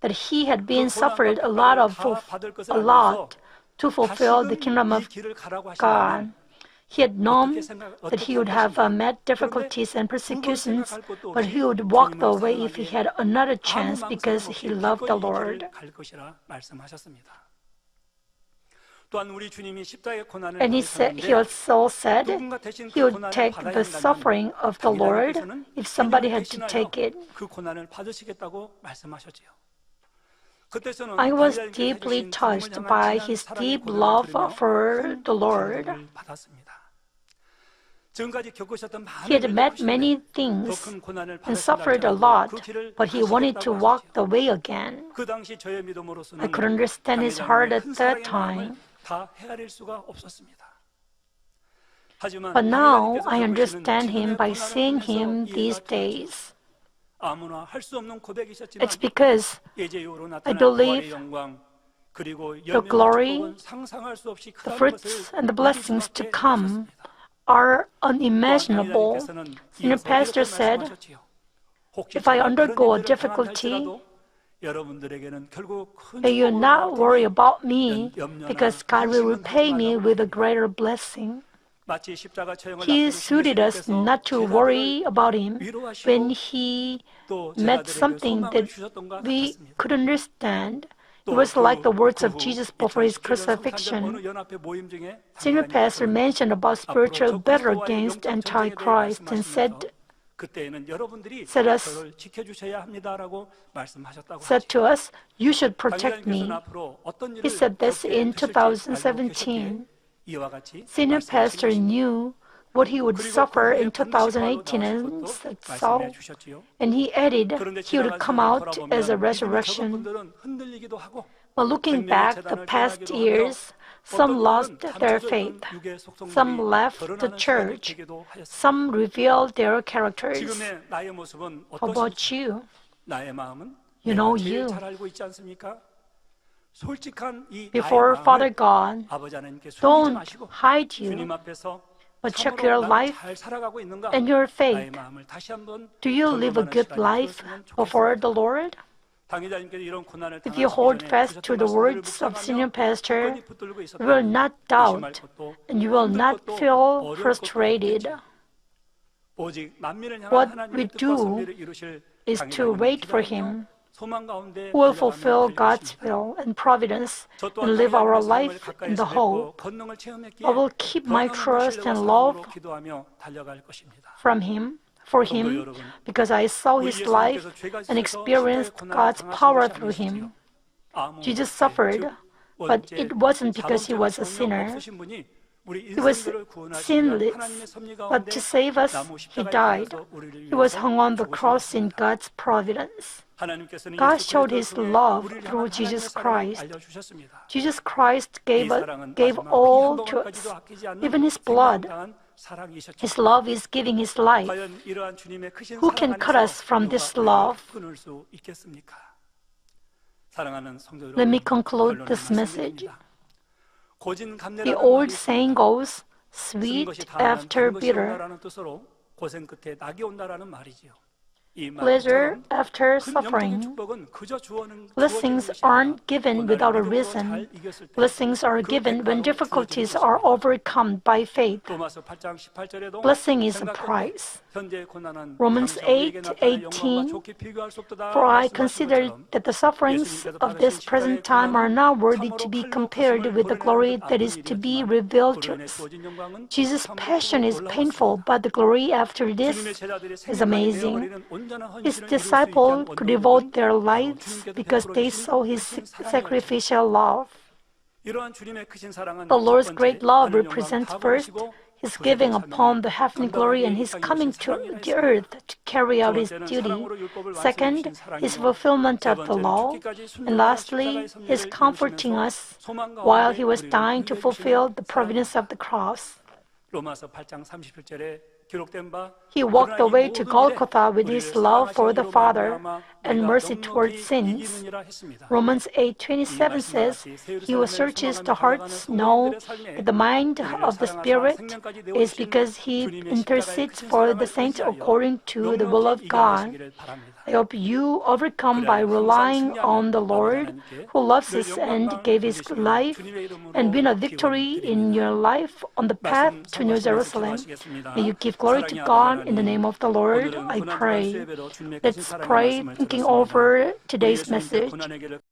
[SPEAKER 2] that he had been suffered a lot to fulfill the kingdom of God. He had known that he would have met difficulties and persecutions, but he would walk the way if he had another chance because he loved the Lord. And he also said he would take the suffering of the Lord if somebody had to take it. I was deeply touched by his deep love for the Lord. He had met many things and suffered a lot, but he wanted to walk the way again. I could understand his heart at that time. But now I understand him by seeing him these days. It's because I believe the glory, the fruits, and the blessings to come are unimaginable. Senior Pastor said
[SPEAKER 3] 혹시
[SPEAKER 2] If I
[SPEAKER 3] 제가
[SPEAKER 2] undergo a
[SPEAKER 3] 그런 일들을
[SPEAKER 2] difficulty,
[SPEAKER 3] 당할지라도 여러분들에게는 결국 큰
[SPEAKER 2] may you
[SPEAKER 3] 축복을
[SPEAKER 2] not worry about me,
[SPEAKER 3] 염려나
[SPEAKER 2] because God will
[SPEAKER 3] 근심은
[SPEAKER 2] repay
[SPEAKER 3] 하지
[SPEAKER 2] me
[SPEAKER 3] 말라고
[SPEAKER 2] with a
[SPEAKER 3] 합니다.
[SPEAKER 2] greater blessing.
[SPEAKER 3] 마치 십자가 처형을
[SPEAKER 2] He
[SPEAKER 3] 앞두고
[SPEAKER 2] suited us
[SPEAKER 3] 예수님께서
[SPEAKER 2] not to
[SPEAKER 3] 제자들을
[SPEAKER 2] worry about him
[SPEAKER 3] 위로하시고
[SPEAKER 2] when he
[SPEAKER 3] 또
[SPEAKER 2] met
[SPEAKER 3] 제자들에게
[SPEAKER 2] something
[SPEAKER 3] 소망을
[SPEAKER 2] that
[SPEAKER 3] 주셨던가
[SPEAKER 2] we
[SPEAKER 3] 같았습니다.
[SPEAKER 2] could understand. It
[SPEAKER 3] 또
[SPEAKER 2] was like the words of
[SPEAKER 3] 그 후
[SPEAKER 2] Jesus before his
[SPEAKER 3] 2017년 성탄절
[SPEAKER 2] crucifixion.
[SPEAKER 3] 어느 연합회 모임 중에
[SPEAKER 2] Senior pastor mentioned about
[SPEAKER 3] 앞으로
[SPEAKER 2] spiritual
[SPEAKER 3] 적
[SPEAKER 2] battle
[SPEAKER 3] 그리스도와의
[SPEAKER 2] against
[SPEAKER 3] 영적 전쟁에 대해
[SPEAKER 2] Antichrist and
[SPEAKER 3] 말씀하시면서
[SPEAKER 2] said
[SPEAKER 3] 그때에는 여러분들이
[SPEAKER 2] us-
[SPEAKER 3] 저를 지켜주셔야 합니다라고 말씀하셨다고
[SPEAKER 2] said
[SPEAKER 3] 하죠.
[SPEAKER 2] to us, "You should protect
[SPEAKER 3] 당회장님께서는
[SPEAKER 2] me."
[SPEAKER 3] 앞으로 어떤
[SPEAKER 2] He
[SPEAKER 3] 일을
[SPEAKER 2] said this
[SPEAKER 3] 겪게
[SPEAKER 2] in
[SPEAKER 3] 되실지 알고 계셨기에
[SPEAKER 2] 2017.
[SPEAKER 3] 이와 같이
[SPEAKER 2] Senior pastor
[SPEAKER 3] 말씀하신 것입니다.
[SPEAKER 2] knew what he would
[SPEAKER 3] 그리고
[SPEAKER 2] suffer
[SPEAKER 3] 그 후에
[SPEAKER 2] in
[SPEAKER 3] 반드시 바로
[SPEAKER 2] 2018 and
[SPEAKER 3] 나오실 것도
[SPEAKER 2] so,
[SPEAKER 3] 말씀해 주셨지요.
[SPEAKER 2] and he added
[SPEAKER 3] 그런데
[SPEAKER 2] he would
[SPEAKER 3] 지나간
[SPEAKER 2] come
[SPEAKER 3] 세월을
[SPEAKER 2] out as a
[SPEAKER 3] 돌아보면 믿음이 적은
[SPEAKER 2] resurrection.
[SPEAKER 3] 분들은 흔들리기도 하고
[SPEAKER 2] But looking
[SPEAKER 3] 생명의
[SPEAKER 2] back the
[SPEAKER 3] 재단을
[SPEAKER 2] past
[SPEAKER 3] 떠나기도 하며
[SPEAKER 2] years, some
[SPEAKER 3] 어떤
[SPEAKER 2] lost
[SPEAKER 3] 분들은
[SPEAKER 2] their
[SPEAKER 3] 감춰져
[SPEAKER 2] faith,
[SPEAKER 3] 있던 육의 속성들이
[SPEAKER 2] some left the
[SPEAKER 3] 드러나는 시간이
[SPEAKER 2] church,
[SPEAKER 3] 되기도 하였습니다.
[SPEAKER 2] some revealed their characters.
[SPEAKER 3] 지금의 나의 모습은
[SPEAKER 2] How
[SPEAKER 3] 어떠신지
[SPEAKER 2] about you?
[SPEAKER 3] 나의 마음은
[SPEAKER 2] You
[SPEAKER 3] 내가
[SPEAKER 2] know
[SPEAKER 3] 제일
[SPEAKER 2] you.
[SPEAKER 3] 잘 알고 있지 않습니까? 솔직한 이
[SPEAKER 2] Before
[SPEAKER 3] 나의
[SPEAKER 2] Father
[SPEAKER 3] 마음을
[SPEAKER 2] God,
[SPEAKER 3] 아버지 하나님께 숨기지
[SPEAKER 2] don't
[SPEAKER 3] 마시고
[SPEAKER 2] hide
[SPEAKER 3] 주님
[SPEAKER 2] you,
[SPEAKER 3] 앞에서
[SPEAKER 2] but check
[SPEAKER 3] 참으로
[SPEAKER 2] your
[SPEAKER 3] 나는
[SPEAKER 2] life
[SPEAKER 3] 잘 살아가고 있는가
[SPEAKER 2] and your
[SPEAKER 3] 나의
[SPEAKER 2] faith.
[SPEAKER 3] 마음을 다시 한번
[SPEAKER 2] Do you live a
[SPEAKER 3] 점검하는
[SPEAKER 2] good
[SPEAKER 3] 시간이
[SPEAKER 2] life
[SPEAKER 3] 되었으면
[SPEAKER 2] before
[SPEAKER 3] 좋겠습니다.
[SPEAKER 2] the Lord?
[SPEAKER 3] 당회자님께서 이런 고난을
[SPEAKER 2] If you
[SPEAKER 3] 당하시기
[SPEAKER 2] hold
[SPEAKER 3] 전에
[SPEAKER 2] fast to
[SPEAKER 3] 주셨던
[SPEAKER 2] the
[SPEAKER 3] 말씀들을
[SPEAKER 2] words of senior
[SPEAKER 3] 묵상하며
[SPEAKER 2] pastor,
[SPEAKER 3] 굳건히 붙들고
[SPEAKER 2] you will
[SPEAKER 3] 있었다면
[SPEAKER 2] not
[SPEAKER 3] 의심할
[SPEAKER 2] doubt
[SPEAKER 3] 것도
[SPEAKER 2] and you will
[SPEAKER 3] 힘들
[SPEAKER 2] not
[SPEAKER 3] 것도
[SPEAKER 2] feel
[SPEAKER 3] 어려울 것도
[SPEAKER 2] frustrated.
[SPEAKER 3] 없겠죠. 오직 만민을 향한
[SPEAKER 2] What
[SPEAKER 3] 하나님의
[SPEAKER 2] we
[SPEAKER 3] 뜻과
[SPEAKER 2] do
[SPEAKER 3] 섭리를 이루실
[SPEAKER 2] is to
[SPEAKER 3] 당회자님을
[SPEAKER 2] wait for
[SPEAKER 3] 기다리며
[SPEAKER 2] him,
[SPEAKER 3] 소망 가운데
[SPEAKER 2] who will
[SPEAKER 3] 달려가면
[SPEAKER 2] fulfill
[SPEAKER 3] 될
[SPEAKER 2] God's
[SPEAKER 3] 것입니다.
[SPEAKER 2] will and providence
[SPEAKER 3] 저 또한
[SPEAKER 2] and live our
[SPEAKER 3] 당회자님의 삶을
[SPEAKER 2] life in
[SPEAKER 3] 가까이서
[SPEAKER 2] the
[SPEAKER 3] 뵙고
[SPEAKER 2] hope.
[SPEAKER 3] 권능을 체험했기에
[SPEAKER 2] I will keep my
[SPEAKER 3] 변함없는
[SPEAKER 2] trust
[SPEAKER 3] 신뢰와
[SPEAKER 2] and
[SPEAKER 3] 사랑으로
[SPEAKER 2] love
[SPEAKER 3] 기도하며 달려갈 것입니다.
[SPEAKER 2] from him, for
[SPEAKER 3] 성도
[SPEAKER 2] him,
[SPEAKER 3] 여러분,
[SPEAKER 2] because I saw
[SPEAKER 3] 우리
[SPEAKER 2] his life
[SPEAKER 3] 예수님께서 죄가
[SPEAKER 2] and
[SPEAKER 3] 있으셔서
[SPEAKER 2] experienced
[SPEAKER 3] 십자가의 고난을
[SPEAKER 2] God's
[SPEAKER 3] 당하신
[SPEAKER 2] power
[SPEAKER 3] 것이
[SPEAKER 2] through
[SPEAKER 3] 아니시지요.
[SPEAKER 2] him.
[SPEAKER 3] 아무
[SPEAKER 2] Jesus
[SPEAKER 3] 죄,
[SPEAKER 2] suffered,
[SPEAKER 3] 즉
[SPEAKER 2] but
[SPEAKER 3] 원죄,
[SPEAKER 2] it wasn't because he was a
[SPEAKER 3] 자범죄가 전혀
[SPEAKER 2] sinner.
[SPEAKER 3] 없으신 분이 우리
[SPEAKER 2] He was
[SPEAKER 3] 인생들을 구원하기 위한
[SPEAKER 2] sinless,
[SPEAKER 3] 하나님의 섭리
[SPEAKER 2] but
[SPEAKER 3] 가운데
[SPEAKER 2] to save us,
[SPEAKER 3] 나무
[SPEAKER 2] he
[SPEAKER 3] 십자가에
[SPEAKER 2] died.
[SPEAKER 3] 달려서 우리를
[SPEAKER 2] He was
[SPEAKER 3] 위해서
[SPEAKER 2] hung on the cross in
[SPEAKER 3] 죽으신 것입니다.
[SPEAKER 2] God's providence.
[SPEAKER 3] 하나님께서는
[SPEAKER 2] God
[SPEAKER 3] 예수
[SPEAKER 2] showed
[SPEAKER 3] 그리스도를
[SPEAKER 2] his
[SPEAKER 3] 통해
[SPEAKER 2] love
[SPEAKER 3] 우리를
[SPEAKER 2] through
[SPEAKER 3] 향한
[SPEAKER 2] Jesus
[SPEAKER 3] 하나님의 사랑을
[SPEAKER 2] Christ.
[SPEAKER 3] 알려주셨습니다.
[SPEAKER 2] Jesus Christ
[SPEAKER 3] 이 사랑은
[SPEAKER 2] gave
[SPEAKER 3] 마지막 피
[SPEAKER 2] all
[SPEAKER 3] 한
[SPEAKER 2] to
[SPEAKER 3] 방울까지도
[SPEAKER 2] us,
[SPEAKER 3] 아끼지 않는
[SPEAKER 2] even his blood.
[SPEAKER 3] 생명당한 사랑이셨죠.
[SPEAKER 2] His love is giving his life.
[SPEAKER 3] 과연 이러한 주님의 크신
[SPEAKER 2] Who
[SPEAKER 3] 사랑
[SPEAKER 2] can cut us
[SPEAKER 3] 안에서
[SPEAKER 2] from
[SPEAKER 3] 누가
[SPEAKER 2] this
[SPEAKER 3] 우리를
[SPEAKER 2] love?
[SPEAKER 3] 끊을 수 있겠습니까? 사랑하는 성도
[SPEAKER 2] Let me
[SPEAKER 3] 여러분,
[SPEAKER 2] conclude
[SPEAKER 3] 결론을
[SPEAKER 2] this message.
[SPEAKER 3] 말씀드립니다. 고진
[SPEAKER 2] The
[SPEAKER 3] 감래라는
[SPEAKER 2] old
[SPEAKER 3] 말이
[SPEAKER 2] saying
[SPEAKER 3] 있습니다.
[SPEAKER 2] goes,
[SPEAKER 3] 쓴
[SPEAKER 2] sweet
[SPEAKER 3] 것이 다하면
[SPEAKER 2] after
[SPEAKER 3] 단 것이
[SPEAKER 2] bitter,
[SPEAKER 3] 온다라는 뜻으로 고생 끝에 낙이 온다라는 말이지요. 이
[SPEAKER 2] pleasure
[SPEAKER 3] 말처럼
[SPEAKER 2] after
[SPEAKER 3] 큰 영적인
[SPEAKER 2] suffering.
[SPEAKER 3] 축복은 그저 주어지는
[SPEAKER 2] Blessings
[SPEAKER 3] 것이 아니라
[SPEAKER 2] aren't given without a
[SPEAKER 3] 고난을 믿음으로 잘
[SPEAKER 2] reason.
[SPEAKER 3] 이겼을 때
[SPEAKER 2] Blessings are
[SPEAKER 3] 그
[SPEAKER 2] given when
[SPEAKER 3] 대가로
[SPEAKER 2] difficulties
[SPEAKER 3] 주어지는
[SPEAKER 2] are
[SPEAKER 3] 것입니다.
[SPEAKER 2] overcome by faith.
[SPEAKER 3] 로마서 8장 18절에도
[SPEAKER 2] Blessing is a price.
[SPEAKER 3] 현재의 고난은
[SPEAKER 2] Romans
[SPEAKER 3] 장차 우리에게 나타날
[SPEAKER 2] 8:18,
[SPEAKER 3] 영광과 좋게 비교할 수 없다
[SPEAKER 2] For I
[SPEAKER 3] 말씀하신
[SPEAKER 2] consider
[SPEAKER 3] 것처럼
[SPEAKER 2] that the sufferings of this present time are not worthy to be compared with the glory that is to be revealed to us. Jesus' passion is painful, but the glory after this is amazing. His disciples could devote their lives because they saw his sacrificial love. The Lord's great love represents first His giving upon the heavenly glory and His coming to the earth to carry out His duty. Second, His fulfillment of the law. And lastly, His comforting us while He was dying to fulfill the providence of the cross.
[SPEAKER 3] 로마서 8장 37절에 기록된 바
[SPEAKER 2] He walked the way to Golgotha with His love for the Father and mercy toward sins. Romans 8:27 says, He who searches the hearts know that the mind of the Spirit is because He intercedes for the saints according to the will of God. I hope you overcome by relying on the Lord who loves us and gave His life and win a victory in your life on the path to New Jerusalem. May you give glory to God in the name of the Lord, I pray. Let's pray thinking over today's message.